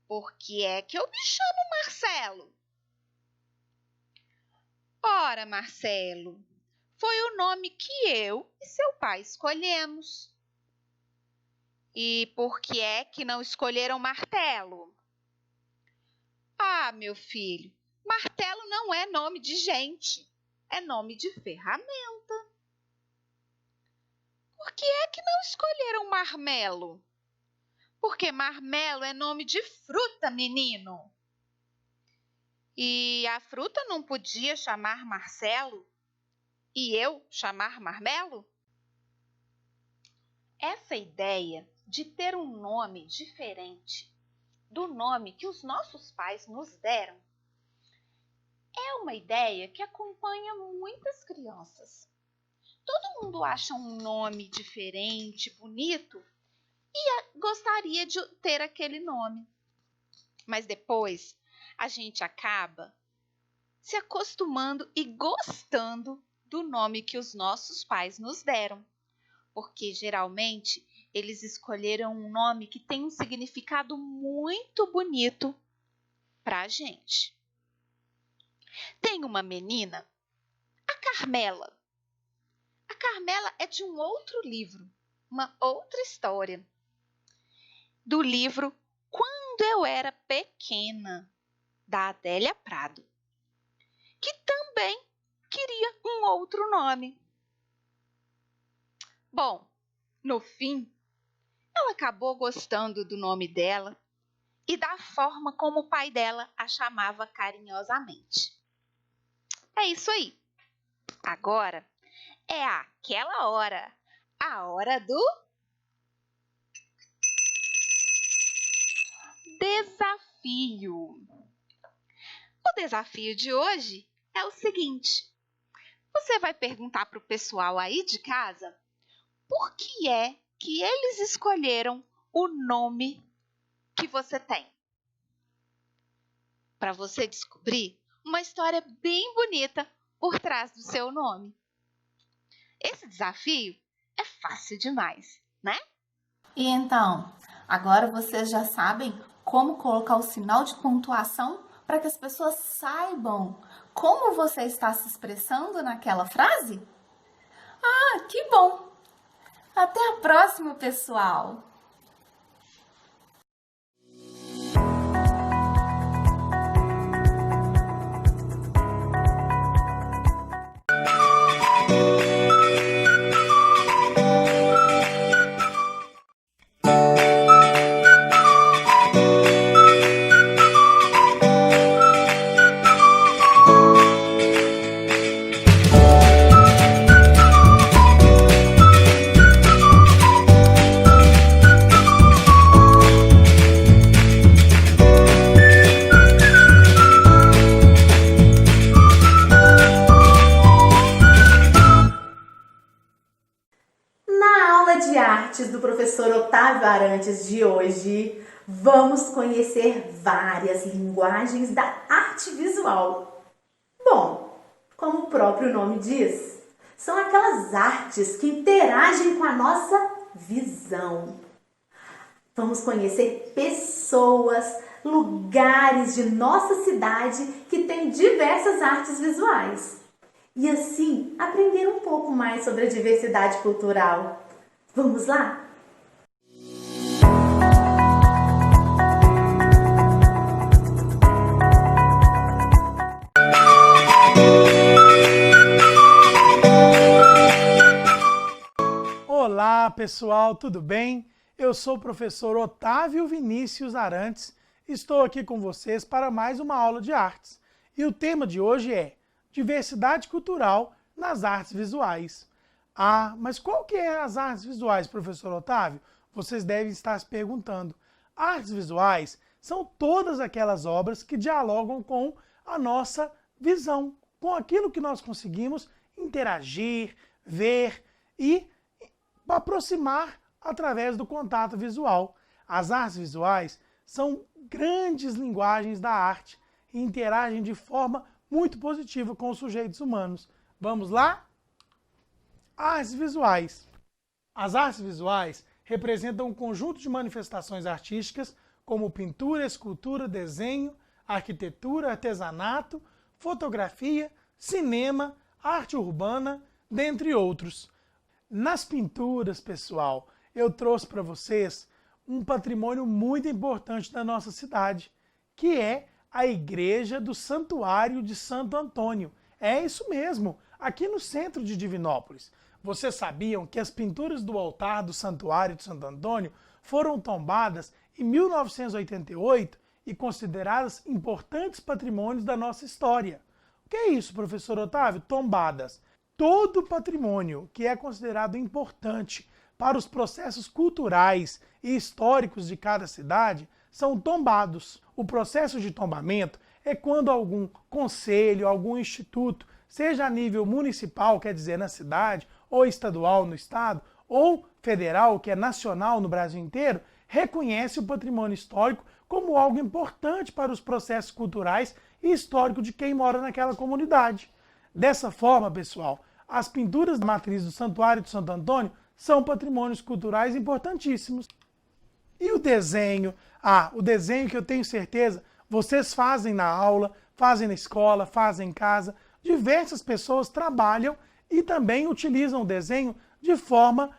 por que é que eu me chamo Marcelo? Ora, Marcelo, foi o nome que eu e seu pai escolhemos. E por que é que não escolheram Martelo? Ah, meu filho, martelo não é nome de gente, é nome de ferramenta. Por que é que não escolheram Marmelo? Porque marmelo é nome de fruta, menino. E a fruta não podia chamar Marcelo e eu chamar Marmelo? Essa ideia de ter um nome diferente do nome que os nossos pais nos deram é uma ideia que acompanha muitas crianças. Todo mundo acha um nome diferente, bonito e gostaria de ter aquele nome. Mas depois a gente acaba se acostumando e gostando do nome que os nossos pais nos deram, porque geralmente eles escolheram um nome que tem um significado muito bonito para a gente. Tem uma menina, a Carmela. A Carmela é de um outro livro, uma outra história, do livro Quando Eu Era Pequena, da Adélia Prado, que também queria um outro nome. Bom, no fim, ela acabou gostando do nome dela e da forma como o pai dela a chamava carinhosamente. É isso aí. Agora é aquela hora, a hora do desafio. O desafio de hoje é o seguinte: você vai perguntar para o pessoal aí de casa por que é que eles escolheram o nome que você tem. Para você descobrir uma história bem bonita por trás do seu nome. Esse desafio é fácil demais, né? E então, agora vocês já sabem como colocar o sinal de pontuação para que as pessoas saibam como você está se expressando naquela frase? Ah, que bom! Até a próxima, pessoal! Do professor Otávio Arantes de hoje, vamos conhecer várias linguagens da arte visual. Bom, como o próprio nome diz, são aquelas artes que interagem com a nossa visão. Vamos conhecer pessoas, lugares de nossa cidade que têm diversas artes visuais. E assim, aprender um pouco mais sobre a diversidade cultural. Vamos lá? Olá, pessoal, tudo bem? Eu sou o professor Otávio Vinícius Arantes. Estou aqui com vocês para mais uma aula de artes. E o tema de hoje é diversidade cultural nas artes visuais. Ah, mas qual que é as artes visuais, professor Otávio? Vocês devem estar se perguntando. Artes visuais são todas aquelas obras que dialogam com a nossa visão, com aquilo que nós conseguimos interagir, ver e aproximar através do contato visual. As artes visuais são grandes linguagens da arte e interagem de forma muito positiva com os sujeitos humanos. Vamos lá? Artes visuais. As artes visuais representam um conjunto de manifestações artísticas como pintura, escultura, desenho, arquitetura, artesanato, fotografia, cinema, arte urbana, dentre outros. Nas pinturas, pessoal, eu trouxe para vocês um patrimônio muito importante da nossa cidade, que é a Igreja do Santuário de Santo Antônio. É isso mesmo, aqui no centro de Divinópolis. Vocês sabiam que as pinturas do altar do Santuário de Santo Antônio foram tombadas em 1988 e consideradas importantes patrimônios da nossa história? O que é isso, professor Otávio? Tombadas. Todo patrimônio que é considerado importante para os processos culturais e históricos de cada cidade são tombados. O processo de tombamento é quando algum conselho, algum instituto, seja a nível municipal, quer dizer, na cidade, ou estadual no estado, ou federal, que é nacional no Brasil inteiro, reconhece o patrimônio histórico como algo importante para os processos culturais e históricos de quem mora naquela comunidade. Dessa forma, pessoal, as pinturas da matriz do Santuário de Santo Antônio são patrimônios culturais importantíssimos. E o desenho? O desenho que eu tenho certeza vocês fazem na aula, fazem na escola, fazem em casa. Diversas pessoas trabalham e também utilizam o desenho de forma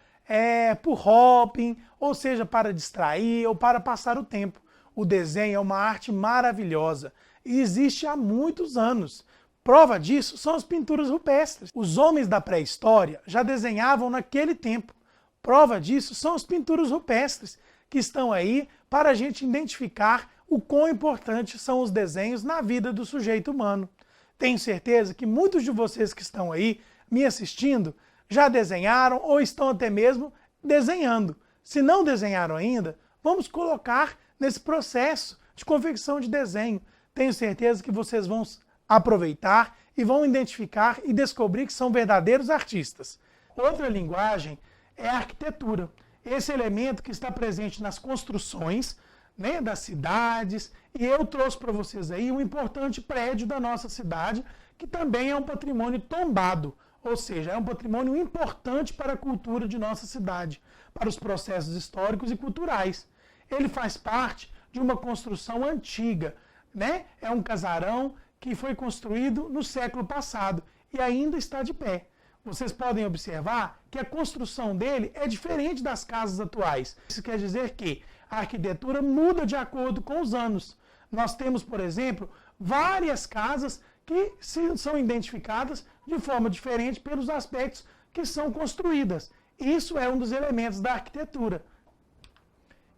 por hobby, ou seja, para distrair ou para passar o tempo. O desenho é uma arte maravilhosa e existe há muitos anos. Prova disso são as pinturas rupestres. Os homens da pré-história já desenhavam naquele tempo. Prova disso são as pinturas rupestres, que estão aí para a gente identificar o quão importantes são os desenhos na vida do sujeito humano. Tenho certeza que muitos de vocês que estão aí me assistindo já desenharam ou estão até mesmo desenhando. Se não desenharam ainda, vamos colocar nesse processo de confecção de desenho. Tenho certeza que vocês vão aproveitar e vão identificar e descobrir que são verdadeiros artistas. Outra linguagem é a arquitetura. Esse elemento que está presente nas construções, né, das cidades, e eu trouxe para vocês aí um importante prédio da nossa cidade, que também é um patrimônio tombado, ou seja, é um patrimônio importante para a cultura de nossa cidade, para os processos históricos e culturais. Ele faz parte de uma construção antiga, né? É um casarão que foi construído no século passado e ainda está de pé. Vocês podem observar que a construção dele é diferente das casas atuais. Isso quer dizer que a arquitetura muda de acordo com os anos. Nós temos, por exemplo, várias casas que são identificadas de forma diferente pelos aspectos que são construídas. Isso é um dos elementos da arquitetura.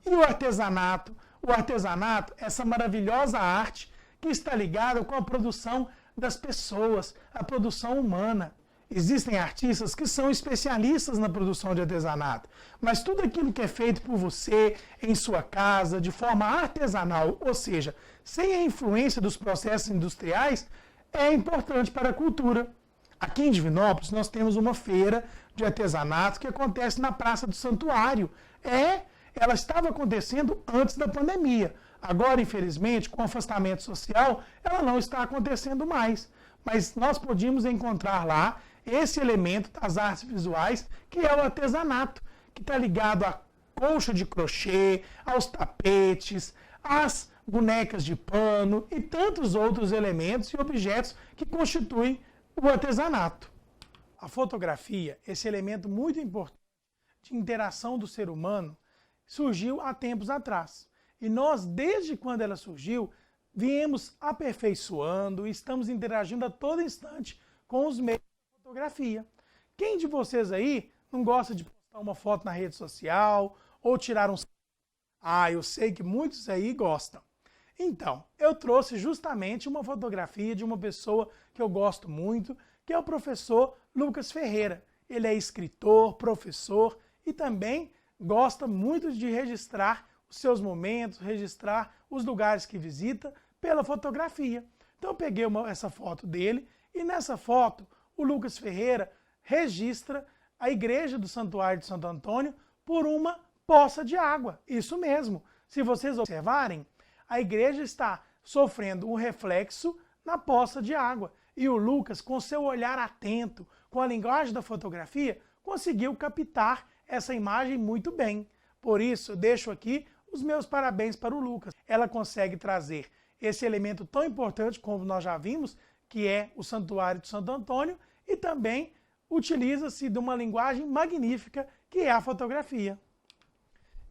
E o artesanato? O artesanato, essa maravilhosa arte que está ligada com a produção das pessoas, a produção humana. Existem artistas que são especialistas na produção de artesanato, mas tudo aquilo que é feito por você, em sua casa, de forma artesanal, ou seja, sem a influência dos processos industriais, é importante para a cultura. Aqui em Divinópolis nós temos uma feira de artesanato que acontece na Praça do Santuário. Ela estava acontecendo antes da pandemia. Agora, infelizmente, com o afastamento social, ela não está acontecendo mais. Mas nós podíamos encontrar lá esse elemento das artes visuais, que é o artesanato, que está ligado à colcha de crochê, aos tapetes, às bonecas de pano e tantos outros elementos e objetos que constituem o artesanato. A fotografia, esse elemento muito importante de interação do ser humano, surgiu há tempos atrás. E nós, desde quando ela surgiu, viemos aperfeiçoando e estamos interagindo a todo instante com os meios de fotografia. Quem de vocês aí não gosta de postar uma foto na rede social ou tirar um... eu sei que muitos aí gostam. Então, eu trouxe justamente uma fotografia de uma pessoa que eu gosto muito, que é o professor Lucas Ferreira. Ele é escritor, professor e também gosta muito de registrar os seus momentos, registrar os lugares que visita pela fotografia. Então eu peguei essa foto dele e nessa foto o Lucas Ferreira registra a igreja do Santuário de Santo Antônio por uma poça de água. Isso mesmo. Se vocês observarem, a igreja está sofrendo um reflexo na poça de água. E o Lucas, com seu olhar atento, com a linguagem da fotografia, conseguiu captar essa imagem muito bem. Por isso, eu deixo aqui os meus parabéns para o Lucas. Ela consegue trazer esse elemento tão importante, como nós já vimos, que é o Santuário de Santo Antônio, e também utiliza-se de uma linguagem magnífica, que é a fotografia.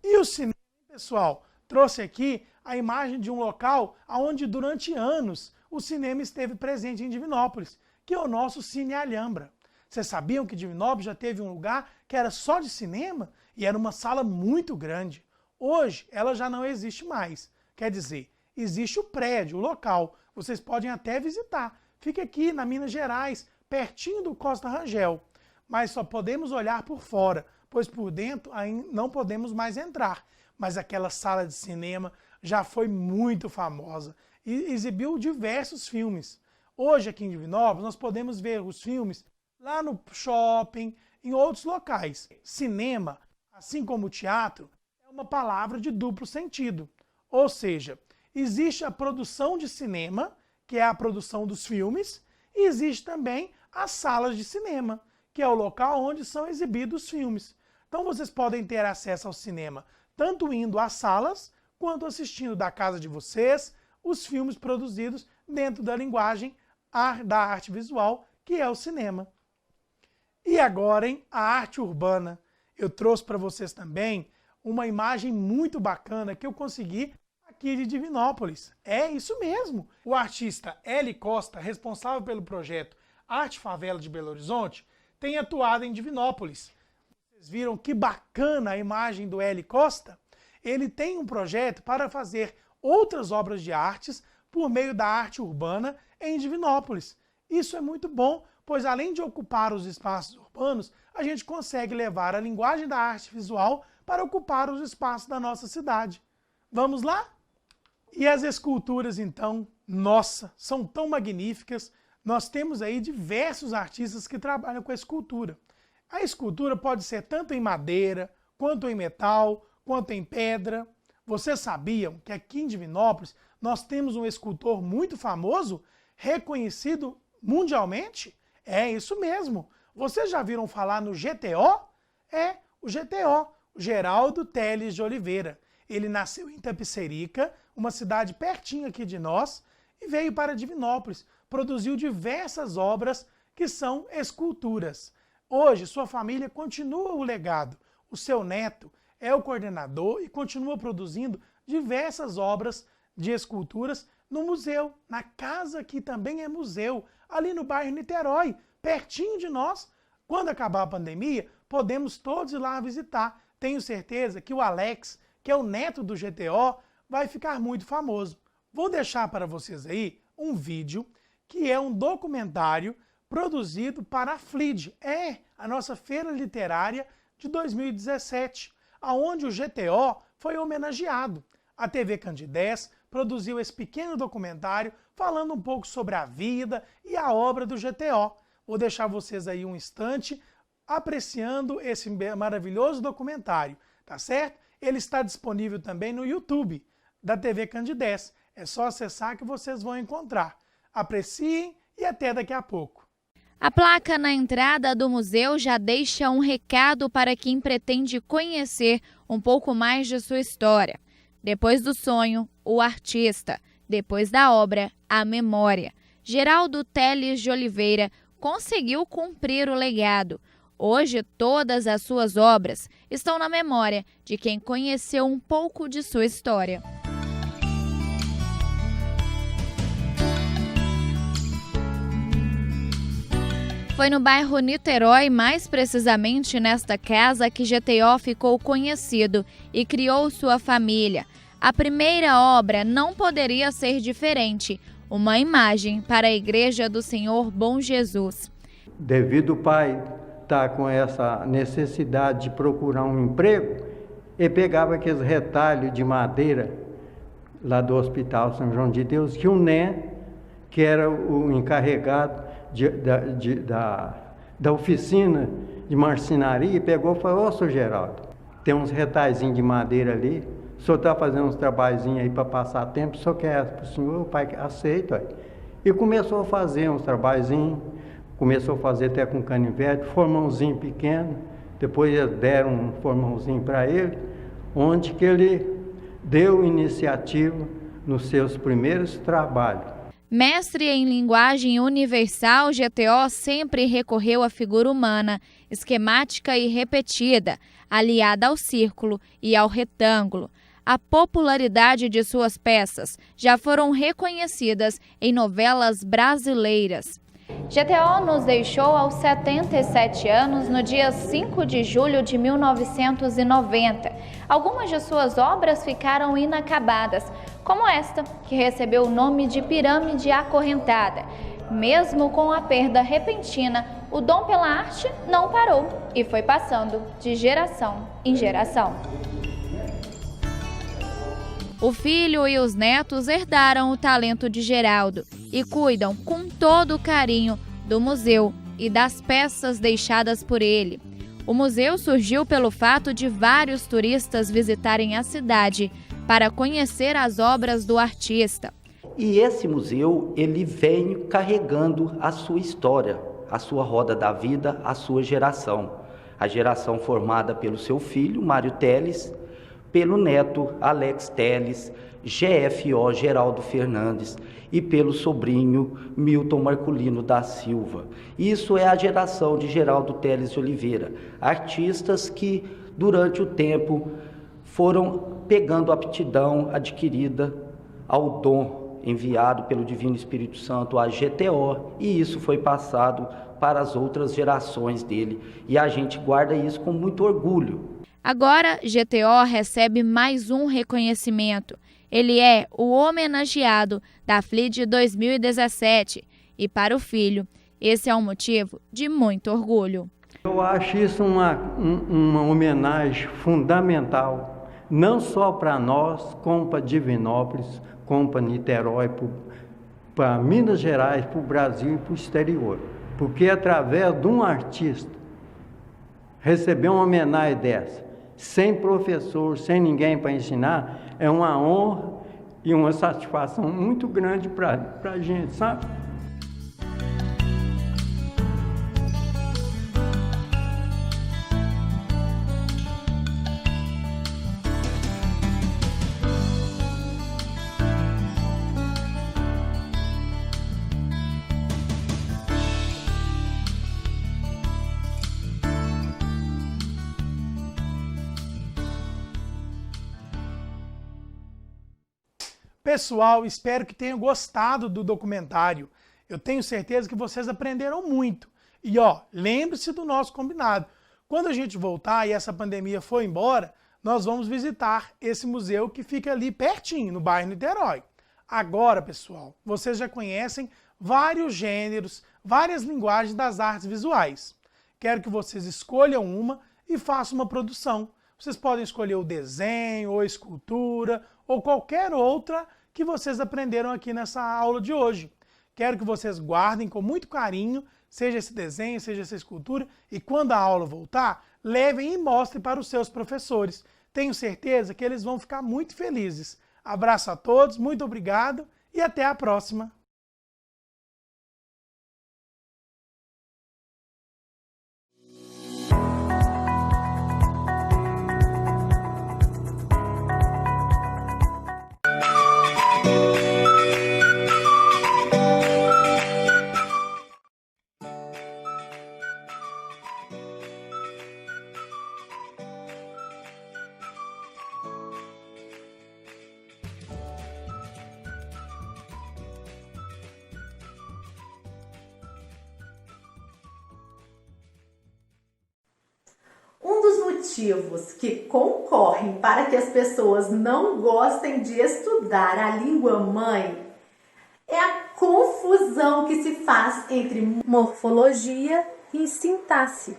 E o cinema, pessoal, trouxe aqui a imagem de um local onde durante anos o cinema esteve presente em Divinópolis, que é o nosso Cine Alhambra. Vocês sabiam que Divinópolis já teve um lugar que era só de cinema e era uma sala muito grande? Hoje ela já não existe mais. Quer dizer, existe o prédio, o local. Vocês podem até visitar. Fica aqui na Minas Gerais, pertinho do Costa Rangel. Mas só podemos olhar por fora, pois por dentro ainda não podemos mais entrar. Mas aquela sala de cinema já foi muito famosa e exibiu diversos filmes. Hoje aqui em Divinópolis nós podemos ver os filmes lá no shopping, em outros locais. Cinema, assim como o teatro, é uma palavra de duplo sentido. Ou seja, existe a produção de cinema, que é a produção dos filmes, e existe também as salas de cinema, que é o local onde são exibidos os filmes. Então vocês podem ter acesso ao cinema tanto indo às salas, quanto assistindo da casa de vocês os filmes produzidos dentro da linguagem da arte visual, que é o cinema. E agora, hein, a arte urbana. Eu trouxe para vocês também uma imagem muito bacana que eu consegui aqui de Divinópolis. É isso mesmo! O artista Eli Costa, responsável pelo projeto Arte Favela de Belo Horizonte, tem atuado em Divinópolis. Vocês viram que bacana a imagem do Eli Costa? Ele tem um projeto para fazer outras obras de artes por meio da arte urbana em Divinópolis. Isso é muito bom, pois além de ocupar os espaços urbanos, a gente consegue levar a linguagem da arte visual para ocupar os espaços da nossa cidade. Vamos lá? E as esculturas, então, nossa, são tão magníficas. Nós temos aí diversos artistas que trabalham com a escultura. A escultura pode ser tanto em madeira, quanto em metal, quanto em pedra. Vocês sabiam que aqui em Divinópolis nós temos um escultor muito famoso, reconhecido mundialmente? É isso mesmo. Vocês já viram falar no GTO? É, o GTO, o Geraldo Teles de Oliveira. Ele nasceu em Tapicerica, uma cidade pertinho aqui de nós, e veio para Divinópolis. Produziu diversas obras que são esculturas. Hoje, sua família continua o legado. O seu neto é o coordenador e continua produzindo diversas obras de esculturas no museu, na casa que também é museu, ali no bairro Niterói, pertinho de nós. Quando acabar a pandemia, podemos todos ir lá visitar. Tenho certeza que o Alex, que é o neto do GTO, vai ficar muito famoso. Vou deixar para vocês aí um vídeo que é um documentário produzido para a FLID, a nossa feira literária de 2017, onde o GTO foi homenageado. A TV Candidez produziu esse pequeno documentário falando um pouco sobre a vida e a obra do GTO. Vou deixar vocês aí um instante apreciando esse maravilhoso documentário, tá certo? Ele está disponível também no YouTube da TV Candidez. É só acessar que vocês vão encontrar. Apreciem e até daqui a pouco. A placa na entrada do museu já deixa um recado para quem pretende conhecer um pouco mais de sua história. Depois do sonho, o artista. Depois da obra, a memória. Geraldo Teles de Oliveira conseguiu cumprir o legado. Hoje, todas as suas obras estão na memória de quem conheceu um pouco de sua história. Foi no bairro Niterói, mais precisamente nesta casa, que GTO ficou conhecido e criou sua família. A primeira obra não poderia ser diferente, uma imagem para a Igreja do Senhor Bom Jesus. Devido ao pai estar com essa necessidade de procurar um emprego, ele pegava aqueles retalhos de madeira lá do Hospital São João de Deus, que o Né, que era o encarregado da oficina de marcenaria, pegou e falou: ô, senhor Geraldo, tem uns retalhinhos de madeira ali, o senhor está fazendo uns trabalhinhos aí para passar tempo, o senhor quer para o senhor? O pai aceita. Aí. E começou a fazer uns trabalhinhos, começou a fazer até com canivete, formãozinho pequeno, depois deram um formãozinho para ele, onde que ele deu iniciativa nos seus primeiros trabalhos. Mestre em linguagem universal, GTO sempre recorreu à figura humana, esquemática e repetida, aliada ao círculo e ao retângulo. A popularidade de suas peças já foram reconhecidas em novelas brasileiras. GTO nos deixou aos 77 anos no dia 5 de julho de 1990. Algumas de suas obras ficaram inacabadas, como esta, que recebeu o nome de Pirâmide Acorrentada. Mesmo com a perda repentina, o dom pela arte não parou e foi passando de geração em geração. O filho e os netos herdaram o talento de Geraldo e cuidam com todo o carinho do museu e das peças deixadas por ele. O museu surgiu pelo fato de vários turistas visitarem a cidade para conhecer as obras do artista. E esse museu, ele vem carregando a sua história, a sua roda da vida, a sua geração. A geração formada pelo seu filho, Mário Teles, pelo neto, Alex Teles, GFO, Geraldo Fernandes, e pelo sobrinho, Milton Marculino da Silva. Isso é a geração de Geraldo Teles de Oliveira, artistas que, durante o tempo, foram pegando a aptidão adquirida ao dom enviado pelo Divino Espírito Santo, a GTO, e isso foi passado para as outras gerações dele, e a gente guarda isso com muito orgulho. Agora, GTO recebe mais um reconhecimento. Ele é o homenageado da FLID 2017 e para o filho, esse é um motivo de muito orgulho. Eu acho isso uma homenagem fundamental, não só para nós, como para Divinópolis, como para Niterói, para Minas Gerais, para o Brasil e para o exterior. Porque através de um artista receber uma homenagem dessa, sem professor, sem ninguém para ensinar, é uma honra e uma satisfação muito grande para a gente, sabe? Pessoal, espero que tenham gostado do documentário. Eu tenho certeza que vocês aprenderam muito. E lembre-se do nosso combinado. Quando a gente voltar e essa pandemia for embora, nós vamos visitar esse museu que fica ali pertinho, no bairro Niterói. Agora, pessoal, vocês já conhecem vários gêneros, várias linguagens das artes visuais. Quero que vocês escolham uma e façam uma produção. Vocês podem escolher o desenho, ou a escultura, ou qualquer outra que vocês aprenderam aqui nessa aula de hoje. Quero que vocês guardem com muito carinho, seja esse desenho, seja essa escultura, e quando a aula voltar, levem e mostrem para os seus professores. Tenho certeza que eles vão ficar muito felizes. Abraço a todos, muito obrigado e até a próxima! Um dos motivos que concorrem para que as pessoas não gostem de estudar a língua mãe é a confusão que se faz entre morfologia e sintaxe.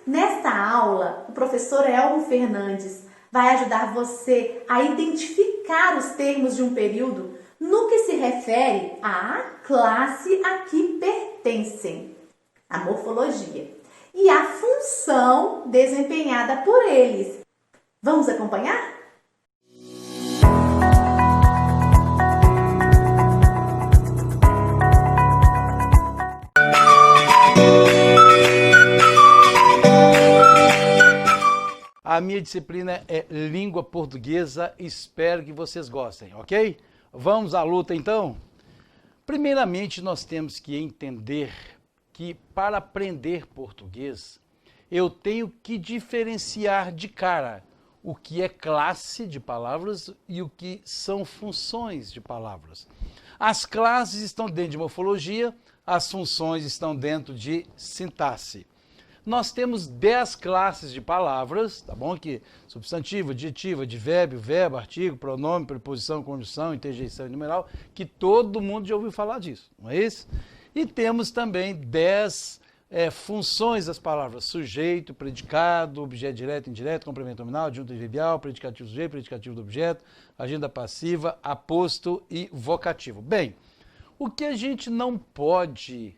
Nesta aula, o professor Elmo Fernandes vai ajudar você a identificar os termos de um período no que se refere à classe a que pertencem, a morfologia, e a função desempenhada por eles. Vamos acompanhar? A minha disciplina é língua portuguesa, espero que vocês gostem, ok? Vamos à luta então? Primeiramente, nós temos que entender que para aprender português, eu tenho que diferenciar de cara o que é classe de palavras e o que são funções de palavras. As classes estão dentro de morfologia, as funções estão dentro de sintaxe. Nós temos 10 classes de palavras, tá bom? Que substantivo, adjetivo, advérbio, verbo, artigo, pronome, preposição, conjunção, interjeição e numeral, que todo mundo já ouviu falar disso, não é isso? E temos também 10 funções das palavras: sujeito, predicado, objeto direto, indireto, complemento nominal, adjunto adverbial, predicativo do sujeito, predicativo do objeto, agenda passiva, aposto e vocativo. Bem, o que a gente não pode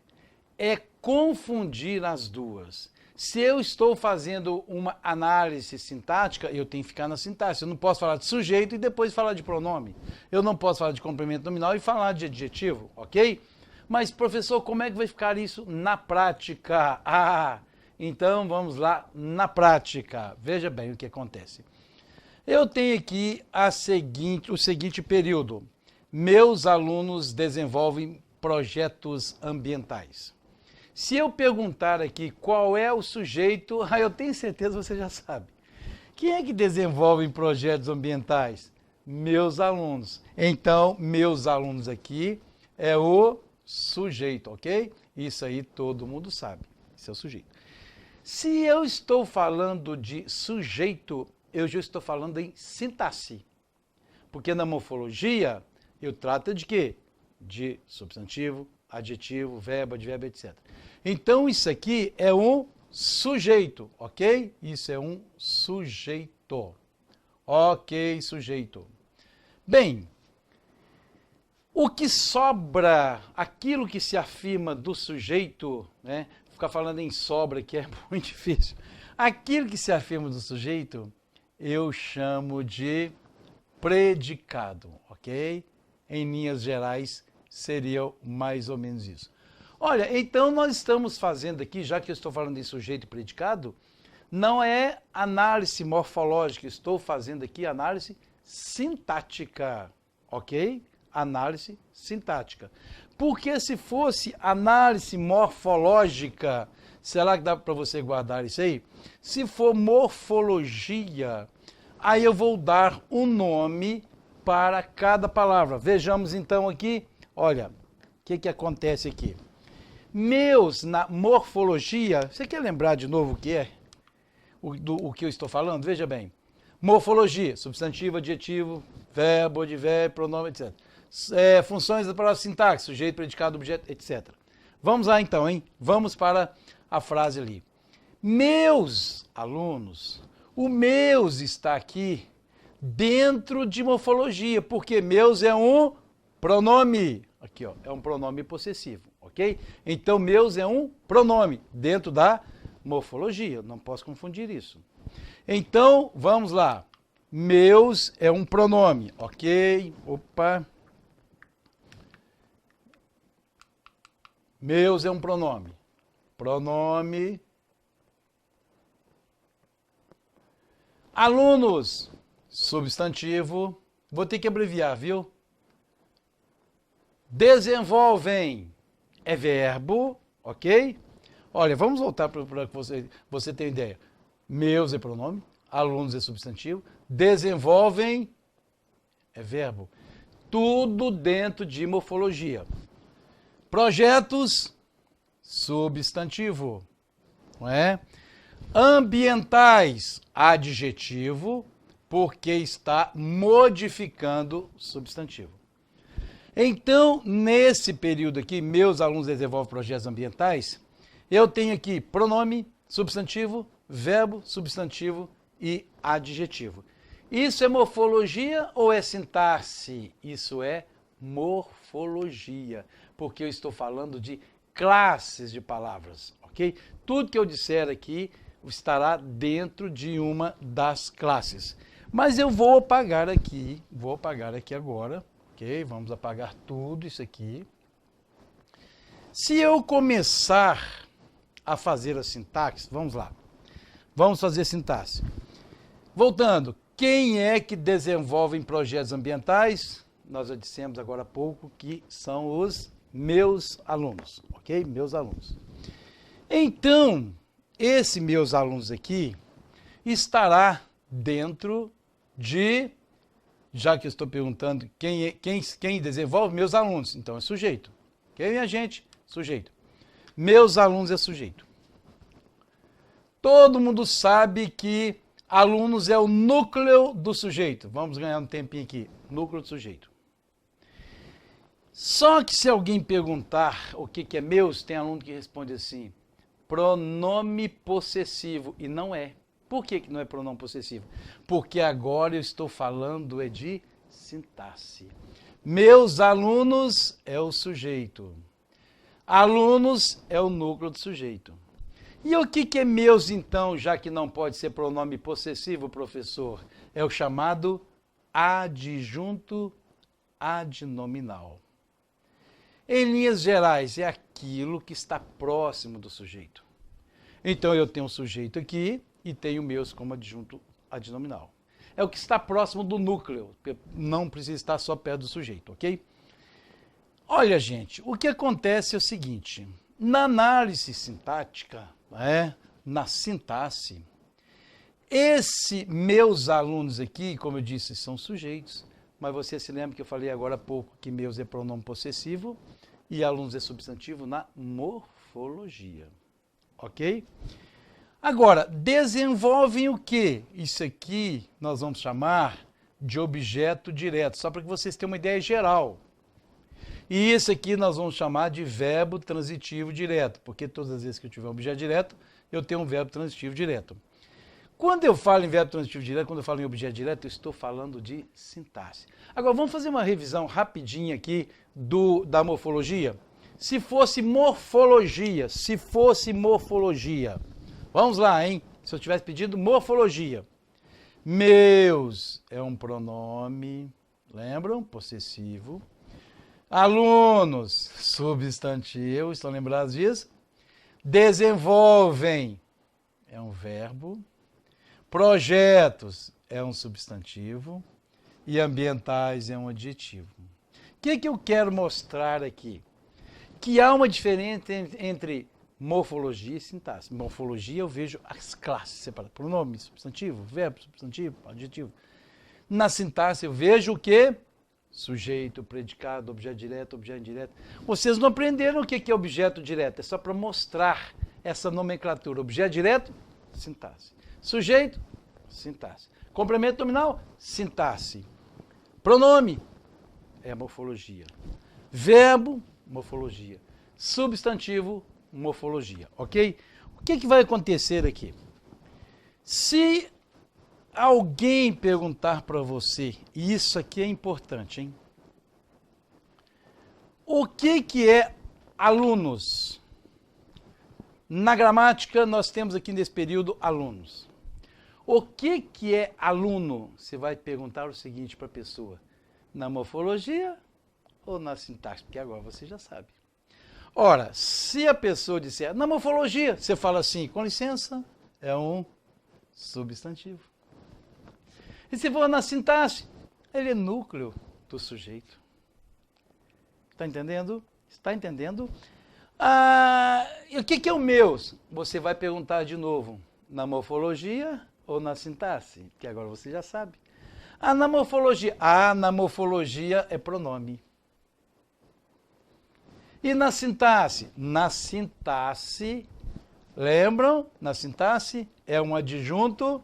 é confundir as duas. Se eu estou fazendo uma análise sintática, eu tenho que ficar na sintaxe. Eu não posso falar de sujeito e depois falar de pronome. Eu não posso falar de complemento nominal e falar de adjetivo, ok? Mas, professor, como é que vai ficar isso na prática? Então vamos lá na prática. Veja bem o que acontece. Eu tenho aqui o seguinte período. Meus alunos desenvolvem projetos ambientais. Se eu perguntar aqui qual é o sujeito, eu tenho certeza que você já sabe. Quem é que desenvolve projetos ambientais? Meus alunos. Então, meus alunos aqui é o sujeito, ok? Isso aí todo mundo sabe. Isso é o sujeito. Se eu estou falando de sujeito, eu já estou falando em sintaxe. Porque na morfologia, eu trato de quê? De substantivo, adjetivo, verbo, advérbio, etc. Então, isso aqui é um sujeito, ok? Isso é um sujeito. Ok, sujeito. Bem, o que sobra, aquilo que se afirma do sujeito, né? Ficar falando em sobra aqui é muito difícil. Aquilo que se afirma do sujeito, eu chamo de predicado, ok? Em linhas gerais, seria mais ou menos isso. Olha, então nós estamos fazendo aqui, já que eu estou falando em sujeito e predicado, não é análise morfológica, estou fazendo aqui análise sintática, ok? Análise sintática. Porque se fosse análise morfológica, será que dá para você guardar isso aí? Se for morfologia, aí eu vou dar um nome para cada palavra. Vejamos então aqui, olha, o que acontece aqui? Meus, na morfologia, você quer lembrar de novo o que é? O que eu estou falando? Veja bem. Morfologia, substantivo, adjetivo, verbo, advérbio, pronome, etc. Funções da palavra sintaxe, sujeito, predicado, objeto, etc. Vamos lá então, hein? Vamos para a frase ali. Meus alunos, o meus está aqui dentro de morfologia, porque meus é um pronome. Aqui, ó, é um pronome possessivo, ok? Então, meus é um pronome dentro da morfologia, não posso confundir isso. Então, vamos lá. Meus é um pronome, ok? Opa. Meus é um pronome. Pronome. Alunos, substantivo. Vou ter que abreviar, viu? Desenvolvem é verbo, ok? Olha, vamos voltar para que você tenha ideia. Meus é pronome, alunos é substantivo, desenvolvem é verbo. Tudo dentro de morfologia. Projetos, substantivo, não é? Ambientais, adjetivo, porque está modificando substantivo. Então, nesse período aqui, meus alunos desenvolvem projetos ambientais, eu tenho aqui pronome, substantivo, verbo, substantivo e adjetivo. Isso é morfologia ou é sintaxe? Isso é morfologia, porque eu estou falando de classes de palavras, ok? Tudo que eu disser aqui estará dentro de uma das classes. Mas eu vou apagar aqui agora, ok? Vamos apagar tudo isso aqui. Se eu começar a fazer a sintaxe, vamos lá. Vamos fazer sintaxe. Voltando, quem é que desenvolve projetos ambientais? Nós já dissemos agora há pouco que são os meus alunos, ok? Meus alunos. Então, esse meus alunos aqui estará dentro de, já que eu estou perguntando quem desenvolve, meus alunos, então é sujeito. Ok, minha gente? Sujeito. Meus alunos é sujeito. Todo mundo sabe que alunos é o núcleo do sujeito. Vamos ganhar um tempinho aqui. Núcleo do sujeito. Só que se alguém perguntar o que é meus, tem aluno que responde assim, pronome possessivo. E não é. Por que não é pronome possessivo? Porque agora eu estou falando de sintaxe. Meus alunos é o sujeito. Alunos é o núcleo do sujeito. E o que é meus, então, já que não pode ser pronome possessivo, professor? É o chamado adjunto adnominal. Em linhas gerais, é aquilo que está próximo do sujeito. Então eu tenho um sujeito aqui e tenho meus como adjunto adnominal. É o que está próximo do núcleo, não precisa estar só perto do sujeito, ok? Olha, gente, o que acontece é o seguinte, na análise sintática, na sintaxe, meus alunos aqui, como eu disse, são sujeitos, mas você se lembra que eu falei agora há pouco que meus é pronome possessivo e alunos é substantivo na morfologia, ok? Agora, desenvolvem o quê? Isso aqui nós vamos chamar de objeto direto, só para que vocês tenham uma ideia geral. E isso aqui nós vamos chamar de verbo transitivo direto, porque todas as vezes que eu tiver um objeto direto, eu tenho um verbo transitivo direto. Quando eu falo em verbo transitivo direto, quando eu falo em objeto direto, eu estou falando de sintaxe. Agora, vamos fazer uma revisão rapidinha aqui da morfologia? Se fosse morfologia, vamos lá, hein? Se eu tivesse pedido morfologia. Meus é um pronome, lembram? Possessivo. Alunos, substantivo, estão lembrados disso? Desenvolvem é um verbo. Projetos é um substantivo. E ambientais é um adjetivo. O que eu quero mostrar aqui? Que há uma diferença entre morfologia e sintaxe. Morfologia eu vejo as classes separadas. Pronome, substantivo, verbo, substantivo, adjetivo. Na sintaxe eu vejo o quê? Sujeito, predicado, objeto direto, objeto indireto. Vocês não aprenderam o que é objeto direto, é só para mostrar essa nomenclatura. Objeto direto, sintaxe. Sujeito, sintaxe. Complemento nominal, sintaxe. Pronome, é morfologia. Verbo, morfologia. Substantivo, morfologia, ok? O que vai acontecer aqui? Se alguém perguntar para você, e isso aqui é importante, hein? O que é alunos? Na gramática, nós temos aqui nesse período alunos. O que é aluno? Você vai perguntar o seguinte para a pessoa, na morfologia ou na sintaxe? Porque agora você já sabe. Ora, se a pessoa disser na morfologia, você fala assim, com licença, é um substantivo. E se for na sintaxe, ele é núcleo do sujeito. Está entendendo? Está entendendo? E o que é o meus? Você vai perguntar de novo, na morfologia ou na sintaxe? Que agora você já sabe. Na morfologia. Na morfologia é pronome. E na sintaxe? Na sintaxe, lembram? Na sintaxe é um adjunto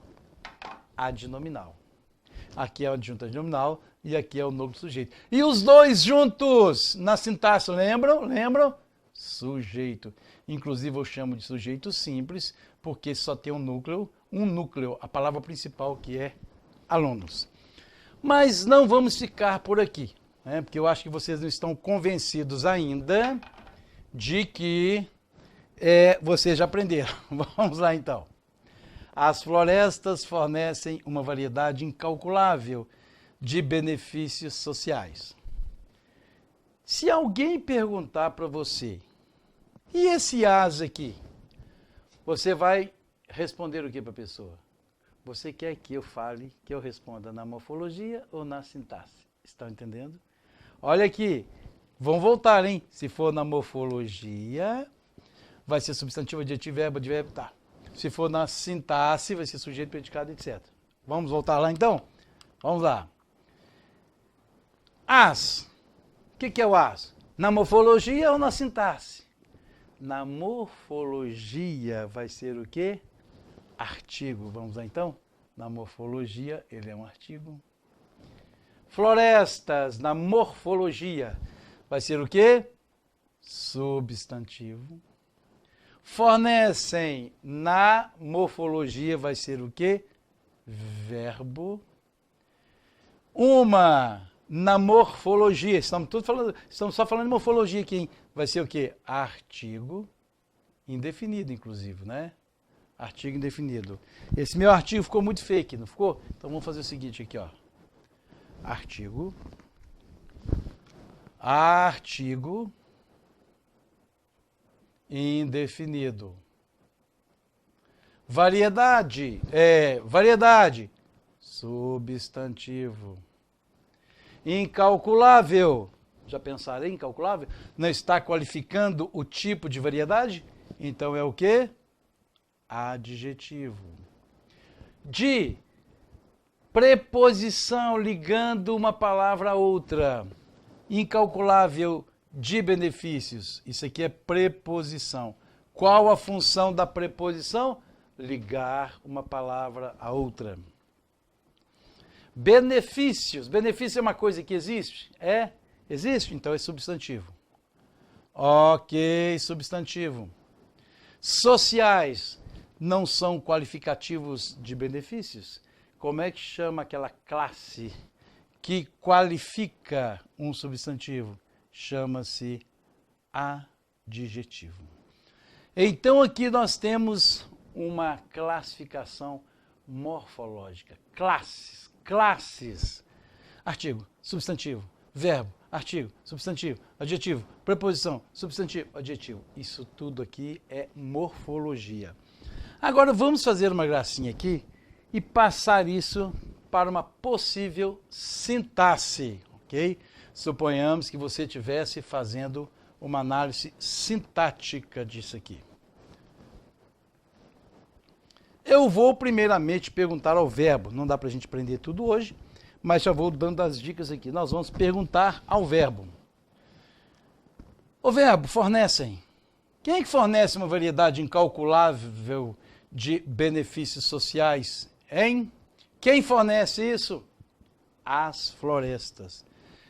adnominal. Aqui é o adjunto adnominal e aqui é o núcleo do sujeito. E os dois juntos na sintaxe, lembram? Lembram? Sujeito. Inclusive eu chamo de sujeito simples, porque só tem um núcleo, a palavra principal que é alunos. Mas não vamos ficar por aqui, né? Porque eu acho que vocês não estão convencidos ainda de que vocês já aprenderam. Vamos lá então. As florestas fornecem uma variedade incalculável de benefícios sociais. Se alguém perguntar para você, e esse as aqui? Você vai responder o que para a pessoa? Você quer que eu fale, que eu responda na morfologia ou na sintaxe? Estão entendendo? Olha aqui, vamos voltar, hein? Se for na morfologia, vai ser substantivo, adjetivo, verbo, tá. Se for na sintaxe, vai ser sujeito, predicado, etc. Vamos voltar lá então? Vamos lá. As. O que é o as? Na morfologia ou na sintaxe? Na morfologia vai ser o quê? Artigo. Vamos lá então? Na morfologia, ele é um artigo. Florestas, na morfologia, vai ser o quê? Substantivo. Fornecem, na morfologia, vai ser o quê? Verbo. Uma, na morfologia, estamos só falando de morfologia aqui, hein? Vai ser o quê? Artigo indefinido, inclusive, né? Artigo indefinido. Esse meu artigo ficou muito fake, não ficou? Então vamos fazer o seguinte aqui, ó. Artigo indefinido. variedade, substantivo. Incalculável, já pensaram em incalculável? Não está qualificando o tipo de variedade? Então é o quê? Adjetivo. De preposição ligando uma palavra a outra. Incalculável de benefícios. Isso aqui é preposição. Qual a função da preposição? Ligar uma palavra a outra. Benefícios. Benefício é uma coisa que existe? Existe, então é substantivo. Ok, substantivo. Sociais não são qualificativos de benefícios? Como é que chama aquela classe que qualifica um substantivo? Chama-se adjetivo. Então aqui nós temos uma classificação morfológica. Classes. Artigo, substantivo, verbo, artigo, substantivo, adjetivo, preposição, substantivo, adjetivo. Isso tudo aqui é morfologia. Agora vamos fazer uma gracinha aqui e passar isso para uma possível sintaxe, ok? Suponhamos que você estivesse fazendo uma análise sintática disso aqui. Eu vou primeiramente perguntar ao verbo, não dá para a gente aprender tudo hoje, mas já vou dando as dicas aqui. Nós vamos perguntar ao verbo. O verbo fornecem. Quem é que fornece uma variedade incalculável de benefícios sociais? Hein? Quem fornece isso? As florestas.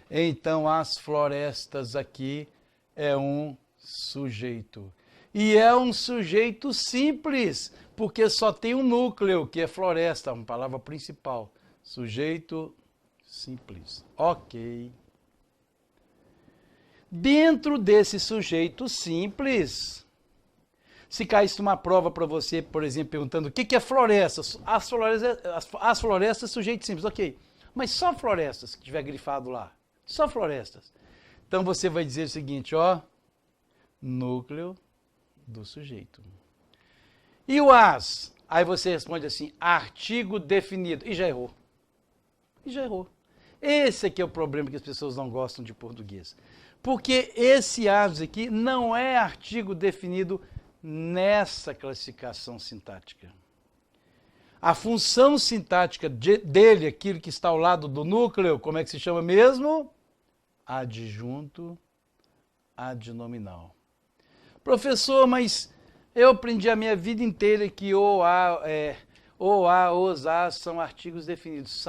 Então, as florestas aqui é um sujeito. E é um sujeito simples, porque só tem um núcleo, que é floresta, uma palavra principal. Sujeito simples. Ok. Dentro desse sujeito simples, se caísse uma prova para você, por exemplo, perguntando o que é floresta? As florestas, sujeito simples, ok. Mas só florestas que tiver grifado lá. Só florestas. Então você vai dizer o seguinte, ó, núcleo do sujeito. E o as? Aí você responde assim, artigo definido. E já errou. Esse aqui é o problema que as pessoas não gostam de português. Porque esse as aqui não é artigo definido nessa classificação sintática. A função sintática dele, aquilo que está ao lado do núcleo, como é que se chama mesmo? Adjunto adnominal. Professor, mas eu aprendi a minha vida inteira que os, as são artigos definidos.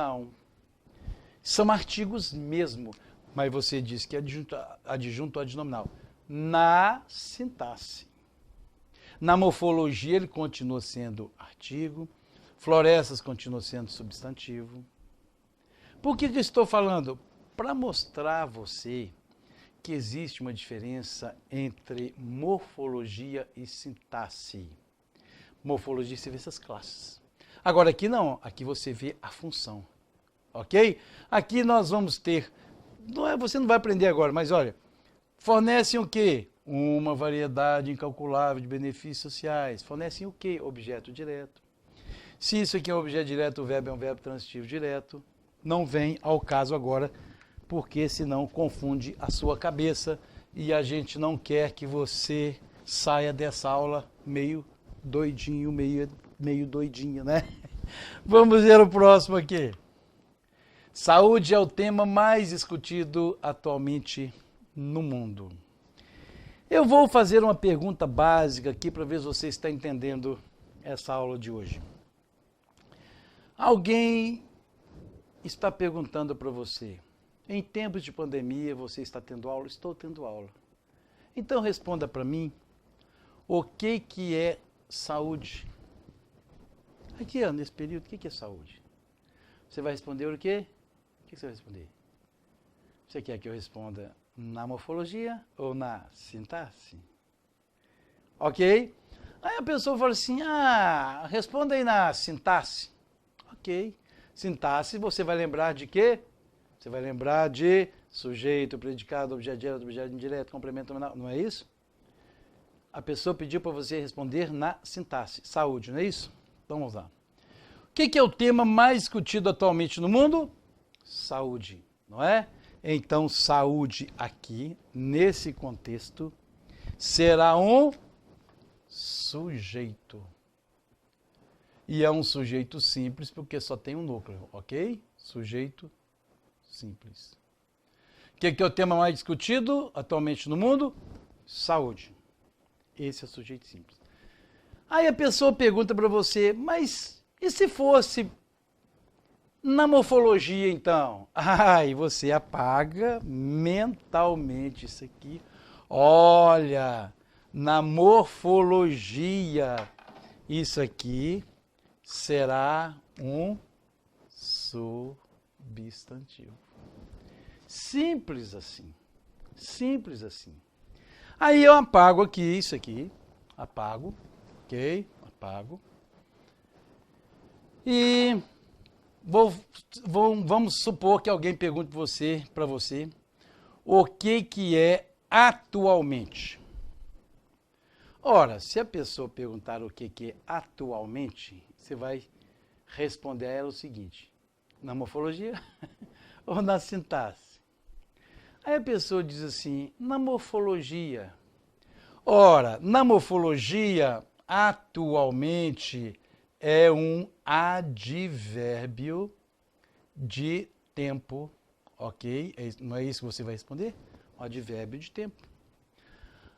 São artigos mesmo, mas você diz que é adjunto adnominal. Na sintaxe. Na morfologia ele continua sendo artigo, florestas continua sendo substantivo. Por que eu estou falando? Para mostrar a você que existe uma diferença entre morfologia e sintaxe. Morfologia você vê essas classes. Agora aqui não, aqui você vê a função. Ok? Aqui nós vamos ter, você não vai aprender agora, mas olha, fornecem o quê? Uma variedade incalculável de benefícios sociais. Fornecem o quê? Objeto direto. Se isso aqui é um objeto direto, o verbo é um verbo transitivo direto. Não vem ao caso agora, porque senão confunde a sua cabeça e a gente não quer que você saia dessa aula meio doidinho, meio doidinha, né? Vamos ver o próximo aqui. Saúde é o tema mais discutido atualmente no mundo. Eu vou fazer uma pergunta básica aqui para ver se você está entendendo essa aula de hoje. Alguém está perguntando para você, em tempos de pandemia você está tendo aula? Estou tendo aula. Então responda para mim, o que é saúde? Aqui, nesse período, o que é saúde? Você vai responder o quê? O que você vai responder? Você quer que eu responda na morfologia ou na sintaxe? Ok? Aí a pessoa fala assim, responda aí na sintaxe. Ok. Sintaxe, você vai lembrar de quê? Você vai lembrar de sujeito, predicado, objeto direto, objeto indireto, complemento nominal, não é isso? A pessoa pediu para você responder na sintaxe. Saúde, não é isso? Então vamos lá. O que é o tema mais discutido atualmente no mundo? Saúde, não é? Então, saúde aqui, nesse contexto, será um sujeito. E é um sujeito simples porque só tem um núcleo, ok? Sujeito simples. O que é o tema mais discutido atualmente no mundo? Saúde. Esse é o sujeito simples. Aí a pessoa pergunta para você, mas e se fosse na morfologia então? Aí você apaga mentalmente isso aqui. Olha, na morfologia, isso aqui será um substantivo. Simples assim. Simples assim. Aí eu apago aqui, isso aqui. Apago. Ok? Apago. E vamos supor que alguém pergunte para você o que é atualmente. Ora, se a pessoa perguntar o que é atualmente, você vai responder a ela o seguinte: na morfologia ou na sintaxe? Aí a pessoa diz assim, na morfologia. Ora, na morfologia, atualmente é um advérbio de tempo, ok? Não é isso que você vai responder? Um advérbio de tempo.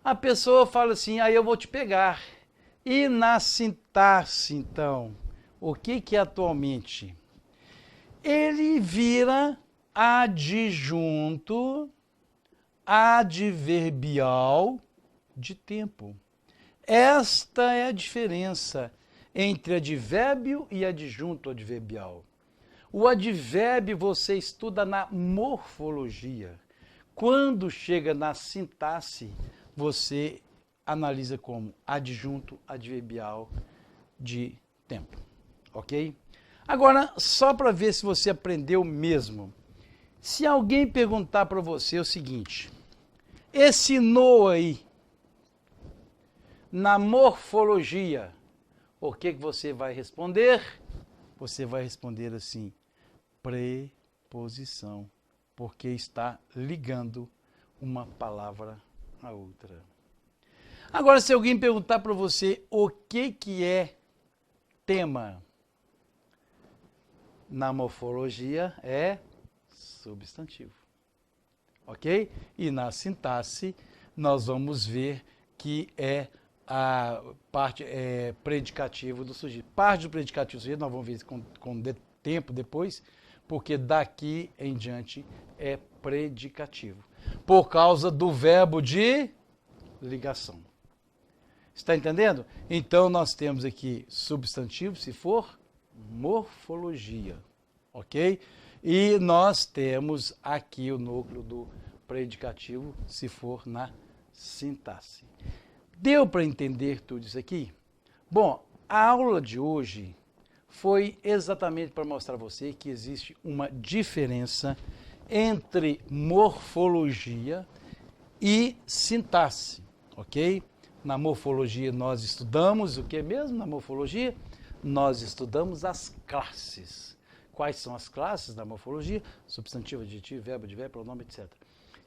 A pessoa fala assim, aí eu vou te pegar. E na sintaxe, então, o que é atualmente? Ele vira adjunto adverbial de tempo. Esta é a diferença entre advérbio e adjunto adverbial. O advérbio você estuda na morfologia. Quando chega na sintaxe, você analisa como adjunto adverbial de tempo. Ok? Agora, só para ver se você aprendeu mesmo. Se alguém perguntar para você o seguinte, esse no aí, na morfologia, o que você vai responder? Você vai responder assim, preposição, porque está ligando uma palavra à outra. Agora, se alguém perguntar para você o que é tema, na morfologia é substantivo, ok? E na sintaxe nós vamos ver que é a parte predicativo do sujeito. Parte do predicativo do sujeito nós vamos ver com tempo depois, porque daqui em diante é predicativo, por causa do verbo de ligação. Está entendendo? Então nós temos aqui substantivo se for morfologia, ok? E nós temos aqui o núcleo do predicativo, se for na sintaxe. Deu para entender tudo isso aqui? Bom, a aula de hoje foi exatamente para mostrar a você que existe uma diferença entre morfologia e sintaxe, ok? Na morfologia nós estudamos o que mesmo na morfologia? Nós estudamos as classes. Quais são as classes da morfologia? Substantivo, adjetivo, verbo, advérbio, pronome, etc.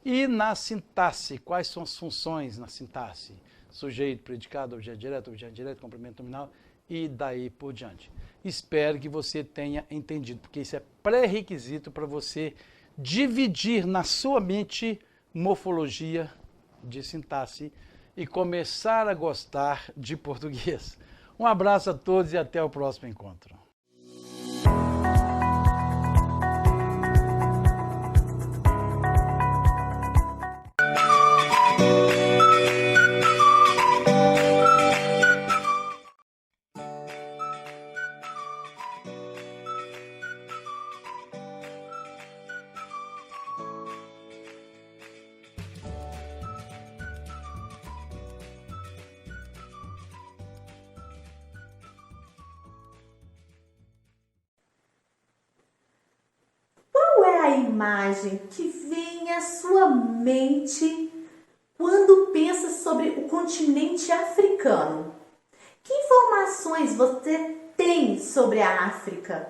E na sintaxe, quais são as funções na sintaxe? Sujeito, predicado, objeto direto, complemento nominal e daí por diante. Espero que você tenha entendido, porque isso é pré-requisito para você dividir na sua mente morfologia de sintaxe e começar a gostar de português. Um abraço a todos e até o próximo encontro. A imagem que vem à sua mente quando pensa sobre o continente africano? Que informações você tem sobre a África?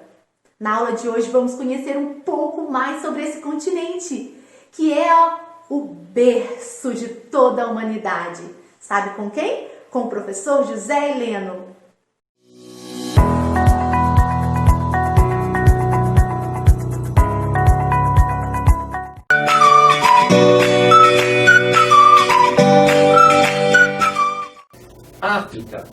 Na aula de hoje vamos conhecer um pouco mais sobre esse continente, que é o berço de toda a humanidade. Sabe com quem? Com o professor José Heleno. África,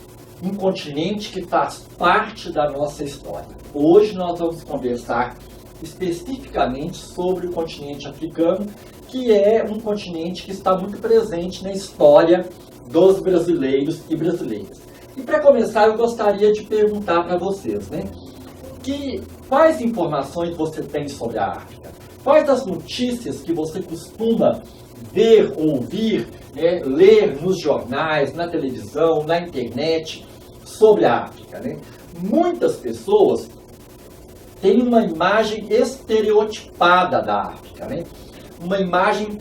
um continente que faz parte da nossa história. Hoje nós vamos conversar especificamente sobre o continente africano, que é um continente que está muito presente na história dos brasileiros e brasileiras. E para começar, eu gostaria de perguntar para vocês, quais informações você tem sobre a África? Quais as notícias que você costuma ver, ouvir, ler nos jornais, na televisão, na internet sobre a África? Muitas pessoas têm uma imagem estereotipada da África, uma imagem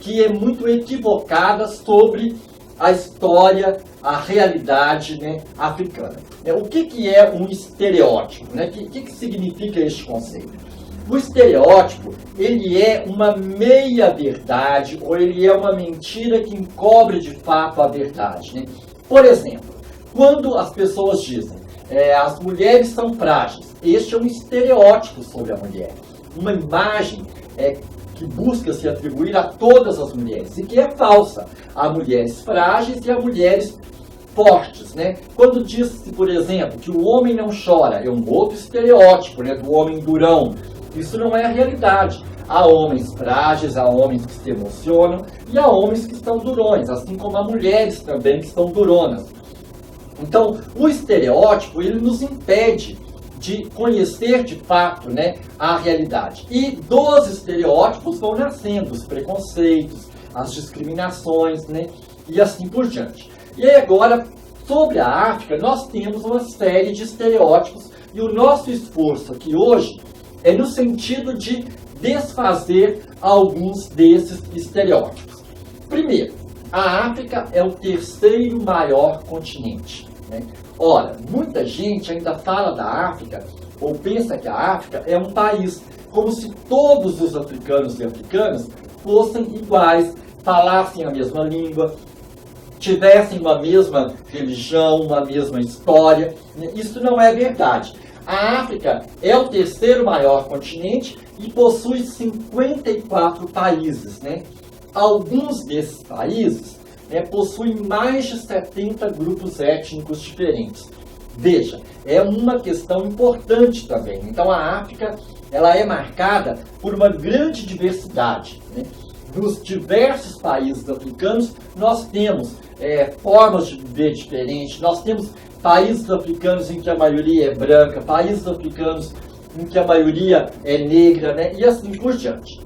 que é muito equivocada sobre a história, a realidade africana. O que é um estereótipo? O que significa este conceito? O estereótipo, ele é uma meia-verdade, ou ele é uma mentira que encobre de fato a verdade. Por exemplo, quando as pessoas dizem as mulheres são frágeis, este é um estereótipo sobre a mulher. Uma imagem que busca se atribuir a todas as mulheres, e que é falsa. Há mulheres frágeis e há mulheres fortes. Quando diz-se, por exemplo, que o homem não chora, é um outro estereótipo do homem durão. Isso não é a realidade. Há homens frágeis, há homens que se emocionam e há homens que estão durões, assim como há mulheres também que estão duronas. Então, o estereótipo, ele nos impede de conhecer de fato a realidade. E dos estereótipos vão nascendo os preconceitos, as discriminações, e assim por diante. E aí agora, sobre a África, nós temos uma série de estereótipos e o nosso esforço aqui hoje é no sentido de desfazer alguns desses estereótipos. Primeiro, a África é o terceiro maior continente. Ora, muita gente ainda fala da África ou pensa que a África é um país, como se todos os africanos e africanas fossem iguais, falassem a mesma língua, tivessem uma mesma religião, uma mesma história. Isso não é verdade. A África é o terceiro maior continente e possui 54 países. Alguns desses países possuem mais de 70 grupos étnicos diferentes. Veja, é uma questão importante também. Então a África ela é marcada por uma grande diversidade. Nos diversos países africanos nós temos formas de viver diferentes, nós temos países africanos em que a maioria é branca, países africanos em que a maioria é negra, e assim por diante.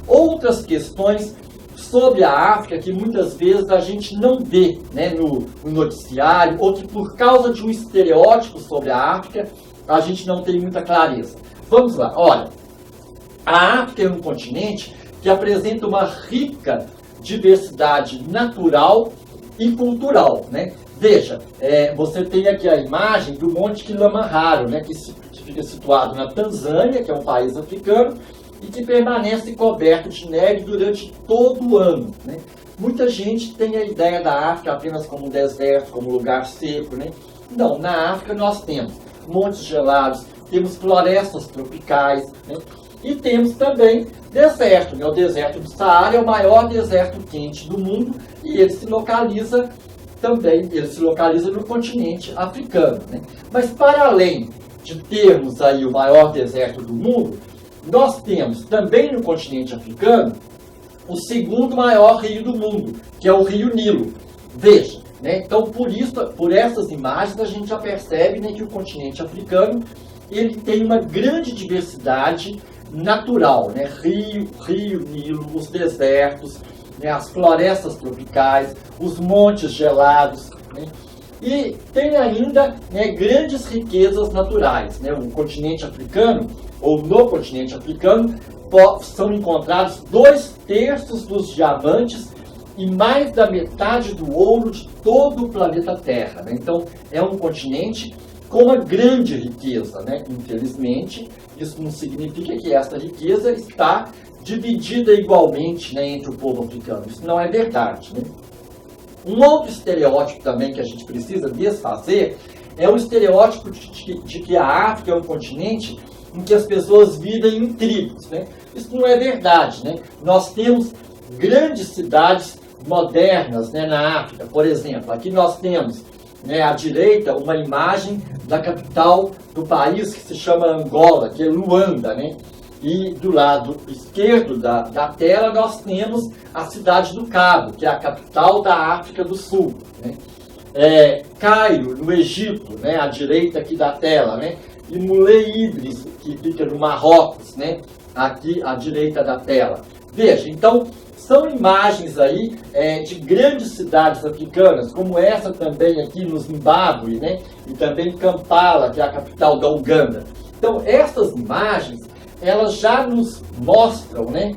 Outras questões sobre a África que muitas vezes a gente não vê no noticiário, ou que por causa de um estereótipo sobre a África, a gente não tem muita clareza. Vamos lá, olha, a África é um continente que apresenta uma rica diversidade natural e cultural. Veja, você tem aqui a imagem do Monte Kilimanjaro, que fica situado na Tanzânia, que é um país africano, e que permanece coberto de neve durante todo o ano. Muita gente tem a ideia da África apenas como um deserto, como um lugar seco. Não, na África nós temos montes gelados, temos florestas tropicais, e temos também deserto. O deserto do Saara é o maior deserto quente do mundo e ele se localiza no continente africano. Mas para além de termos aí o maior deserto do mundo, nós temos também no continente africano o segundo maior rio do mundo, que é o Rio Nilo. Veja, então por essas imagens a gente já percebe que o continente africano ele tem uma grande diversidade natural, Rio, Nilo, os desertos, as florestas tropicais, os montes gelados, e tem ainda grandes riquezas naturais. O continente africano, ou no continente africano, são encontrados 2/3 dos diamantes e mais da metade do ouro de todo o planeta Terra. Então, é um continente com uma grande riqueza, né? Infelizmente, isso não significa que essa riqueza está dividida igualmente, né, entre o povo africano. Isso não é verdade, né? Um outro estereótipo também que a gente precisa desfazer é o estereótipo de que a África é um continente em que as pessoas vivem em tribos, né? Isso não é verdade, né? Nós temos grandes cidades modernas, né, na África. Por exemplo, aqui nós temos, né, à direita uma imagem da capital do país que se chama Angola, que é Luanda, né? E do lado esquerdo da tela nós temos a cidade do Cabo, que é a capital da África do Sul, né? Cairo, no Egito, né, à direita aqui da tela, né? E Moulay Idris, que fica no Marrocos, né, aqui à direita da tela. Veja, então, são imagens aí de grandes cidades africanas, como essa também aqui no Zimbábue, né, e também Kampala, que é a capital da Uganda. Então, essas imagens, elas já nos mostram, né,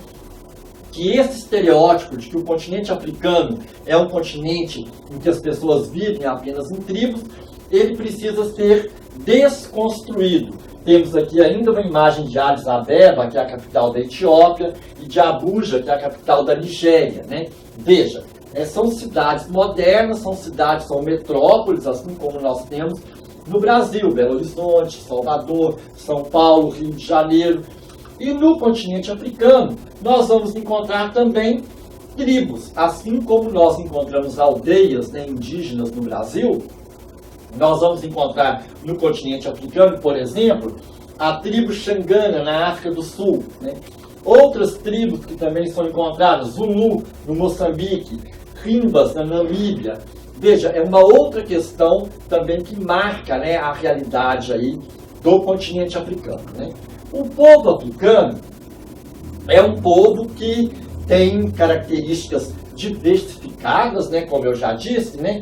que esse estereótipo de que o continente africano é um continente em que as pessoas vivem apenas em tribos, ele precisa ser desconstruído. Temos aqui ainda uma imagem de Addis Abeba, que é a capital da Etiópia, e de Abuja, que é a capital da Nigéria, né? Veja, são cidades modernas, são metrópoles, assim como nós temos no Brasil, Belo Horizonte, Salvador, São Paulo, Rio de Janeiro. E no continente africano, nós vamos encontrar também tribos. Assim como nós encontramos aldeias, né, indígenas no Brasil, nós vamos encontrar no continente africano, por exemplo, a tribo Xangana, na África do Sul, né? Outras tribos que também são encontradas, Zulu, no Moçambique, Rimbas, na Namíbia. Veja, é uma outra questão também que marca, né, a realidade aí do continente africano, né? O povo africano é um povo que tem características diversificadas, né, como eu já disse, né?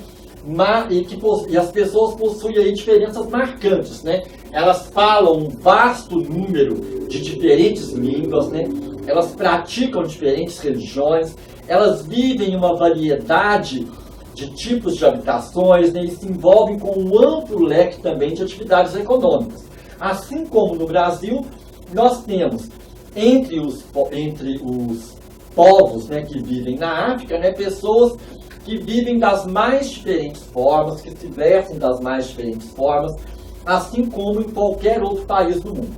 E as pessoas possuem aí diferenças marcantes, né? Elas falam um vasto número de diferentes línguas, né? Elas praticam diferentes religiões, elas vivem em uma variedade de tipos de habitações, né? E se envolvem com um amplo leque também de atividades econômicas. Assim como no Brasil, nós temos entre os povos, né, que vivem na África, né, pessoas que vivem das mais diferentes formas, que se vestem das mais diferentes formas, assim como em qualquer outro país do mundo.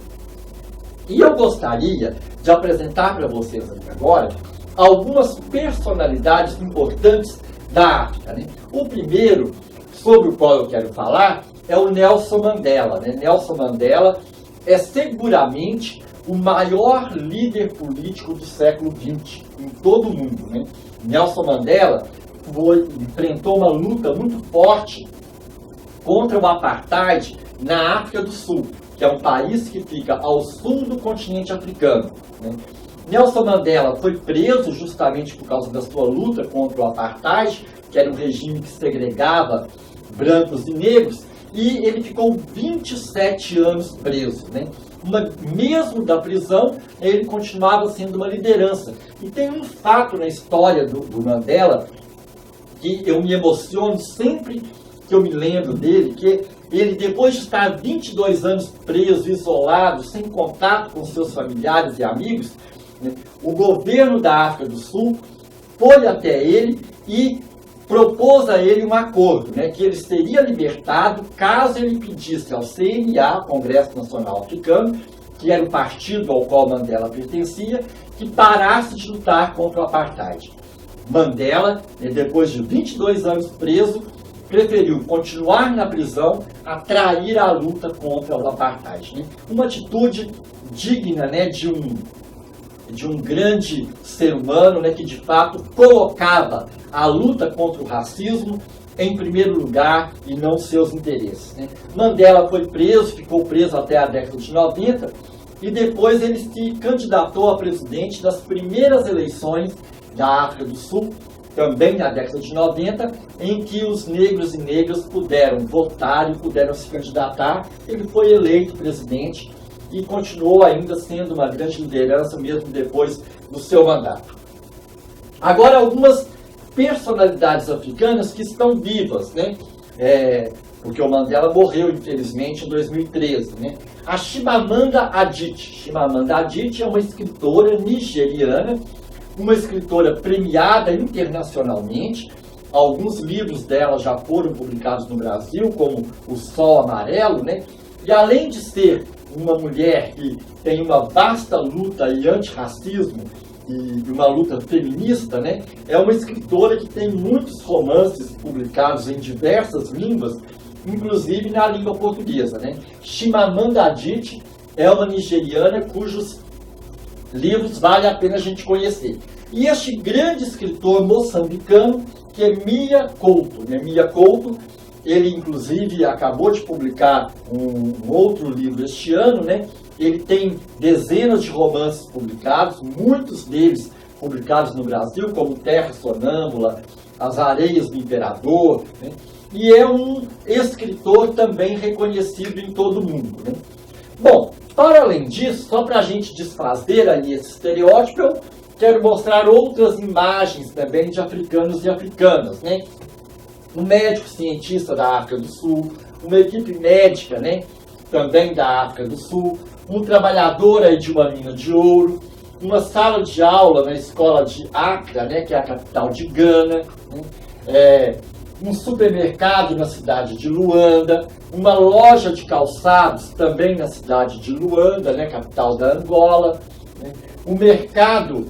E eu gostaria de apresentar para vocês aqui agora algumas personalidades importantes da África, né? O primeiro, sobre o qual eu quero falar, é o Nelson Mandela, né? Nelson Mandela é seguramente o maior líder político do século XX em todo o mundo, né? Nelson Mandela enfrentou uma luta muito forte contra o apartheid na África do Sul, que é um país que fica ao sul do continente africano, né? Nelson Mandela foi preso justamente por causa da sua luta contra o apartheid, que era um regime que segregava brancos e negros, e ele ficou 27 anos preso, né? Mesmo da prisão, ele continuava sendo uma liderança. E tem um fato na história do Mandela que eu me emociono sempre que eu me lembro dele, que ele, depois de estar 22 anos preso, isolado, sem contato com seus familiares e amigos, né, o governo da África do Sul foi até ele e propôs a ele um acordo, né, que ele seria libertado caso ele pedisse ao CNA, Congresso Nacional Africano, que era o partido ao qual Mandela pertencia, que parasse de lutar contra o apartheid. Mandela, depois de 22 anos preso, preferiu continuar na prisão a trair a luta contra o apartheid, né? Uma atitude digna, né, de um grande ser humano, né, que de fato colocava a luta contra o racismo em primeiro lugar e não seus interesses, né? Mandela foi preso, ficou preso até a década de 90 e depois ele se candidatou a presidente das primeiras eleições da África do Sul, também na década de 90, em que os negros e negras puderam votar e puderam se candidatar. Ele foi eleito presidente e continuou ainda sendo uma grande liderança mesmo depois do seu mandato. Agora, algumas personalidades africanas que estão vivas, né? porque o Mandela morreu, infelizmente, em 2013, né? A Chimamanda Adichie. Chimamanda Adichie é uma escritora nigeriana, uma escritora premiada internacionalmente. Alguns livros dela já foram publicados no Brasil, como O Sol Amarelo, né? E além de ser uma mulher que tem uma vasta luta e antirracismo e uma luta feminista, né? É uma escritora que tem muitos romances publicados em diversas línguas, inclusive na língua portuguesa, né? Chimamanda Adichie é uma nigeriana cujos livros vale a pena a gente conhecer. E este grande escritor moçambicano, que é Mia Couto, né? Mia Couto, ele inclusive acabou de publicar um outro livro este ano, né? Ele tem dezenas de romances publicados, muitos deles publicados no Brasil, como Terra Sonâmbula, As Areias do Imperador, né? E é um escritor também reconhecido em todo o mundo, né? Bom, para além disso, só para a gente desfazer aí esse estereótipo, eu quero mostrar outras imagens também de africanos e africanas, né? Um médico cientista da África do Sul, uma equipe médica, né, também da África do Sul, um trabalhador aí de uma mina de ouro, uma sala de aula na escola de Accra, né, que é a capital de Gana, né, um supermercado na cidade de Luanda, uma loja de calçados também na cidade de Luanda, né, capital da Angola, né, um mercado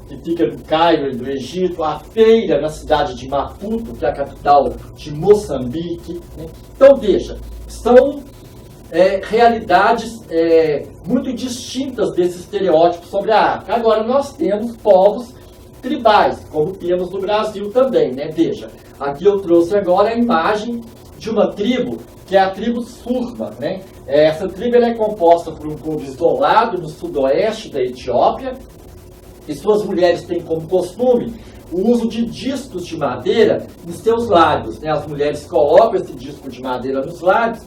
que fica no Cairo e do Egito, a feira na cidade de Maputo, que é a capital de Moçambique, né? Então veja, são realidades muito distintas desse estereótipo sobre a África. Agora nós temos povos tribais, como temos no Brasil também, né? Veja, aqui eu trouxe agora a imagem de uma tribo, que é a tribo Surma, né? Essa tribo ela é composta por um povo isolado no sudoeste da Etiópia, e suas mulheres têm como costume o uso de discos de madeira em seus lábios, né? As mulheres colocam esse disco de madeira nos lábios,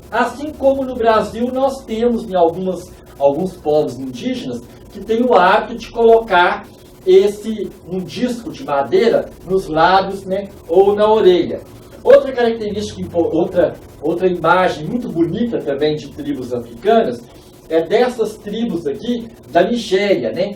assim como no Brasil nós temos em alguns povos indígenas que têm o hábito de colocar um disco de madeira nos lábios, né? Ou na orelha. Outra característica, outra imagem muito bonita também de tribos africanas é dessas tribos aqui da Nigéria, né?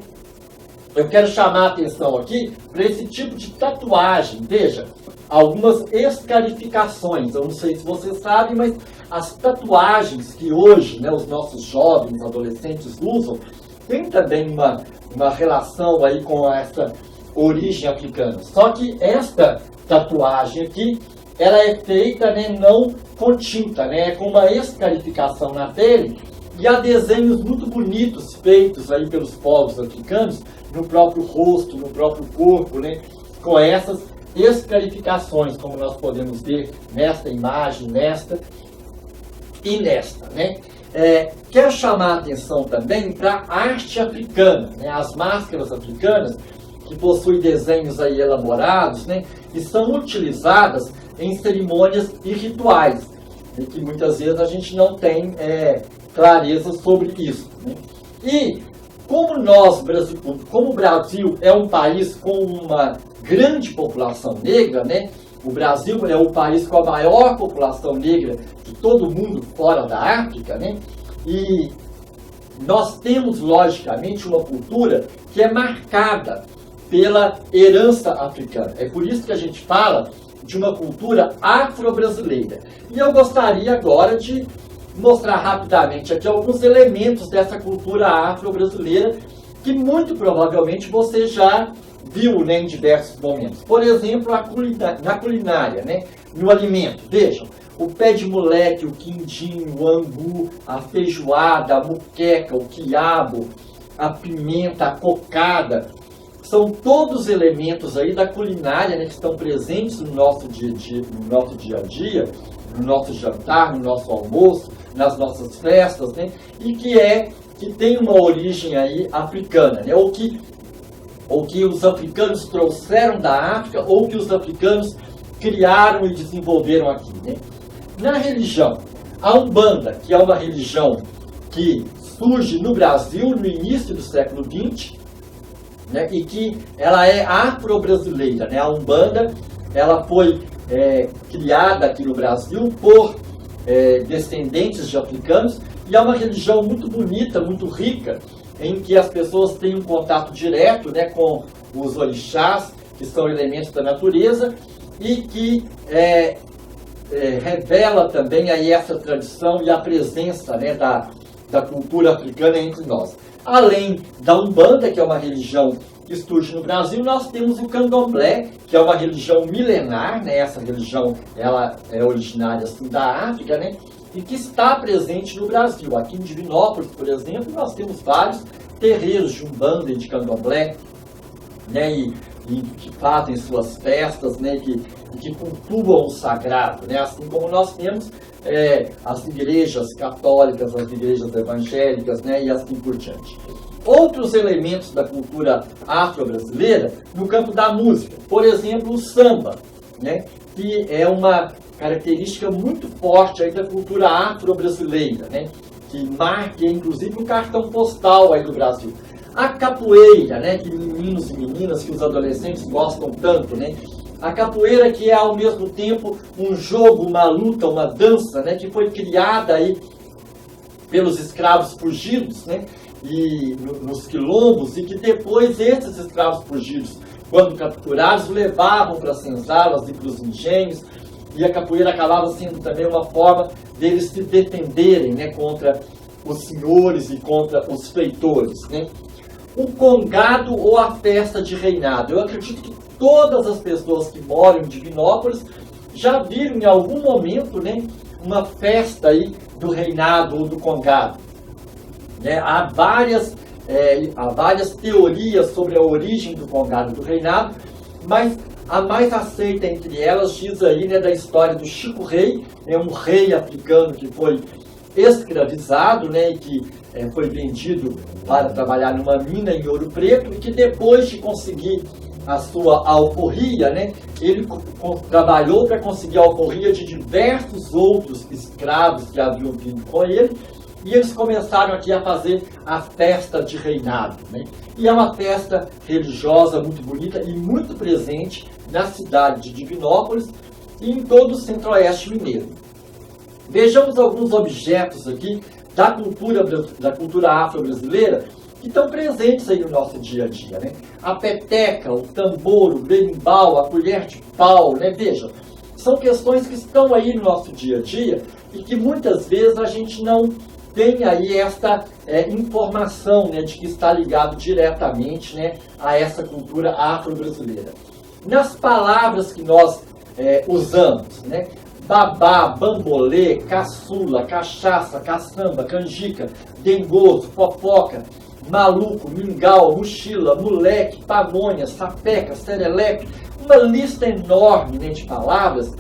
Eu quero chamar a atenção aqui para esse tipo de tatuagem. Veja, algumas escarificações. Eu não sei se vocês sabem, mas as tatuagens que hoje, né, os nossos jovens, adolescentes usam, tem também uma relação aí com essa origem africana. Só que esta tatuagem aqui, ela é feita, né, não com tinta, né, com uma escarificação na pele, e há desenhos muito bonitos feitos aí pelos povos africanos no próprio rosto, no próprio corpo, né, com essas escarificações, como nós podemos ver nesta imagem, nesta e nesta, né. Quero chamar a atenção também para a arte africana, né, as máscaras africanas, que possuem desenhos aí elaborados, né, e são utilizadas em cerimônias e rituais, e que muitas vezes a gente não tem clareza sobre isso, né. E como o Brasil é um país com uma grande população negra, né, o Brasil é o país com a maior população negra de todo o mundo fora da África, né, e nós temos, logicamente, uma cultura que é marcada pela herança africana. É por isso que a gente fala de uma cultura afro-brasileira. E eu gostaria agora de mostrar rapidamente aqui alguns elementos dessa cultura afro-brasileira que muito provavelmente você já viu, né, em diversos momentos. Por exemplo, na culinária, né, no alimento. Vejam, o pé de moleque, o quindim, o angu, a feijoada, a muqueca, o quiabo, a pimenta, a cocada, são todos elementos aí da culinária, né, que estão presentes no nosso dia a dia, no nosso jantar, no nosso almoço, nas nossas festas, né, e que tem uma origem aí africana, né, ou que os africanos trouxeram da África, ou que os africanos criaram e desenvolveram aqui, né. Na religião, a Umbanda, que é uma religião que surge no Brasil no início do século XX, né, e que ela é afro-brasileira, né. A Umbanda, ela foi criada aqui no Brasil por descendentes de africanos, e é uma religião muito bonita, muito rica, em que as pessoas têm um contato direto, né, com os orixás, que são elementos da natureza, e que revela também aí essa tradição e a presença, né, da cultura africana entre nós. Além da Umbanda, que é uma religião que surge no Brasil, nós temos o Candomblé, que é uma religião milenar, né? Essa religião ela é originária assim, da África, né? E que está presente no Brasil. Aqui em Divinópolis, por exemplo, nós temos vários terreiros de Umbanda e de Candomblé, né? E que fazem suas festas, né? Que cultuam o sagrado, né? Assim como nós temos as igrejas católicas, as igrejas evangélicas, né? E assim por diante. Outros elementos da cultura afro-brasileira no campo da música, por exemplo, o samba, né? Que é uma característica muito forte aí da cultura afro-brasileira, né? Que marca inclusive o cartão postal aí do Brasil. A capoeira, né? Que meninos e meninas, que os adolescentes gostam tanto, né? A capoeira, que é ao mesmo tempo um jogo, uma luta, uma dança, né, que foi criada aí pelos escravos fugidos, né, e nos quilombos, e que depois esses escravos fugidos, quando capturados, levavam para as senzalas e para os engenhos, e a capoeira acabava sendo também uma forma deles se defenderem, né, contra os senhores e contra os feitores, né. O congado ou a festa de reinado. Eu acredito que todas as pessoas que moram em Divinópolis já viram em algum momento, né, uma festa aí do reinado ou do congado. Né? Há várias teorias sobre a origem do congado e do reinado, mas a mais aceita entre elas diz aí, né, da história do Chico Rei, um rei africano que foi escravizado, né, e que foi vendido para trabalhar numa mina em Ouro Preto, e que depois de conseguir a sua alforria, né, ele trabalhou para conseguir a alforria de diversos outros escravos que haviam vindo com ele, e eles começaram aqui a fazer a festa de reinado, né? E é uma festa religiosa muito bonita e muito presente na cidade de Divinópolis e em todo o centro-oeste mineiro. Vejamos alguns objetos aqui da cultura afro-brasileira que estão presentes aí no nosso dia a dia, né? A peteca, o tambor, o berimbau, a colher de pau, né? Veja, são questões que estão aí no nosso dia a dia e que muitas vezes a gente não tem aí essa informação, né, de que está ligado diretamente, né, a essa cultura afro-brasileira. Nas palavras que nós usamos, né, babá, bambolê, caçula, cachaça, caçamba, canjica, dengoso, fofoca, maluco, mingau, mochila, moleque, pamonha, sapeca, serelepe, uma lista enorme, né, de palavras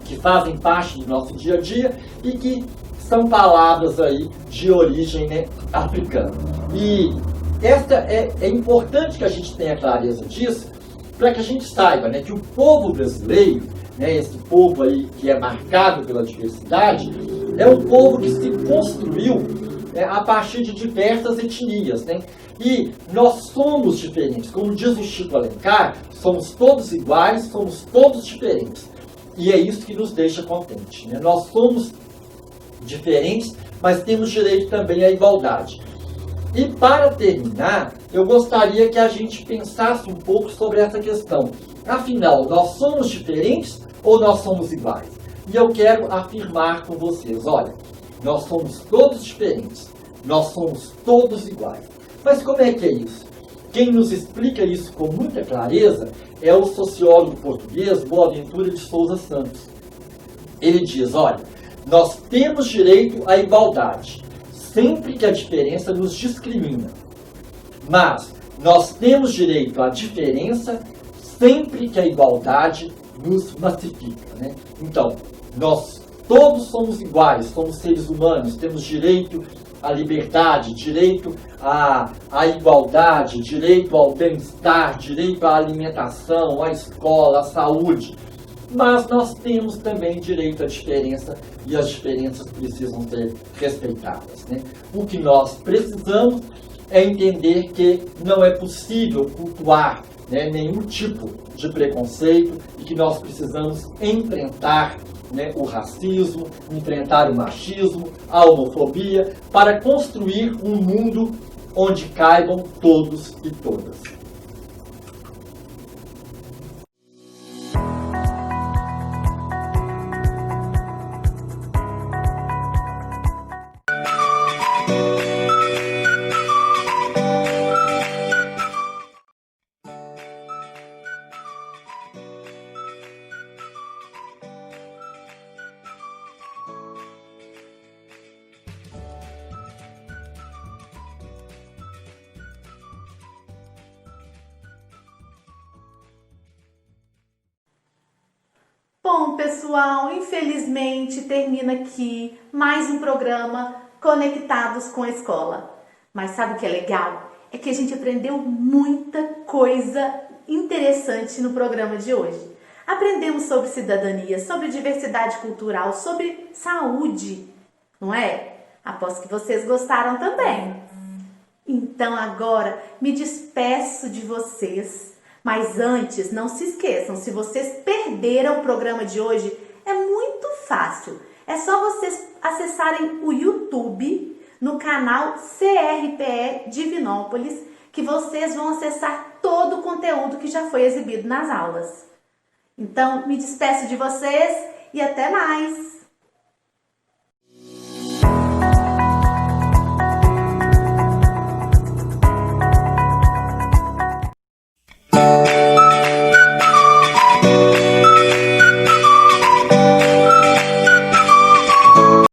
que fazem parte do nosso dia a dia e que são palavras aí de origem, né, africana. E esta é importante que a gente tenha clareza disso, para que a gente saiba, né, que o povo brasileiro, né, esse povo aí que é marcado pela diversidade, é um povo que se construiu, né, a partir de diversas etnias, né? E nós somos diferentes, como diz o Chico Alencar, somos todos iguais, somos todos diferentes. E é isso que nos deixa contentes, né? Nós somos diferentes, mas temos direito também à igualdade. E para terminar, eu gostaria que a gente pensasse um pouco sobre essa questão. Afinal, nós somos diferentes ou nós somos iguais? E eu quero afirmar com vocês, olha, nós somos todos diferentes, nós somos todos iguais. Mas como é que é isso? Quem nos explica isso com muita clareza é o sociólogo português Boaventura de Souza Santos. Ele diz, olha, nós temos direito à igualdade, sempre que a diferença nos discrimina. Mas nós temos direito à diferença sempre que a igualdade nos massifica, né? Então, nós todos somos iguais, somos seres humanos, temos direito à liberdade, direito à igualdade, direito ao bem-estar, direito à alimentação, à escola, à saúde. Mas nós temos também direito à diferença e as diferenças precisam ser respeitadas, né? O que nós precisamos é entender que não é possível cultuar né, nenhum tipo de preconceito e que nós precisamos enfrentar, né, o racismo, enfrentar o machismo, a homofobia, para construir um mundo onde caibam todos e todas. Bom, pessoal, infelizmente termina aqui mais um programa Conectados com a Escola. Mas sabe o que é legal? É que a gente aprendeu muita coisa interessante no programa de hoje. Aprendemos sobre cidadania, sobre diversidade cultural, sobre saúde, não é? Aposto que vocês gostaram também. Então agora me despeço de vocês. Mas antes, não se esqueçam, se vocês perderam o programa de hoje, é muito fácil. É só vocês acessarem o YouTube, no canal CRPE Divinópolis, que vocês vão acessar todo o conteúdo que já foi exibido nas aulas. Então, me despeço de vocês e até mais!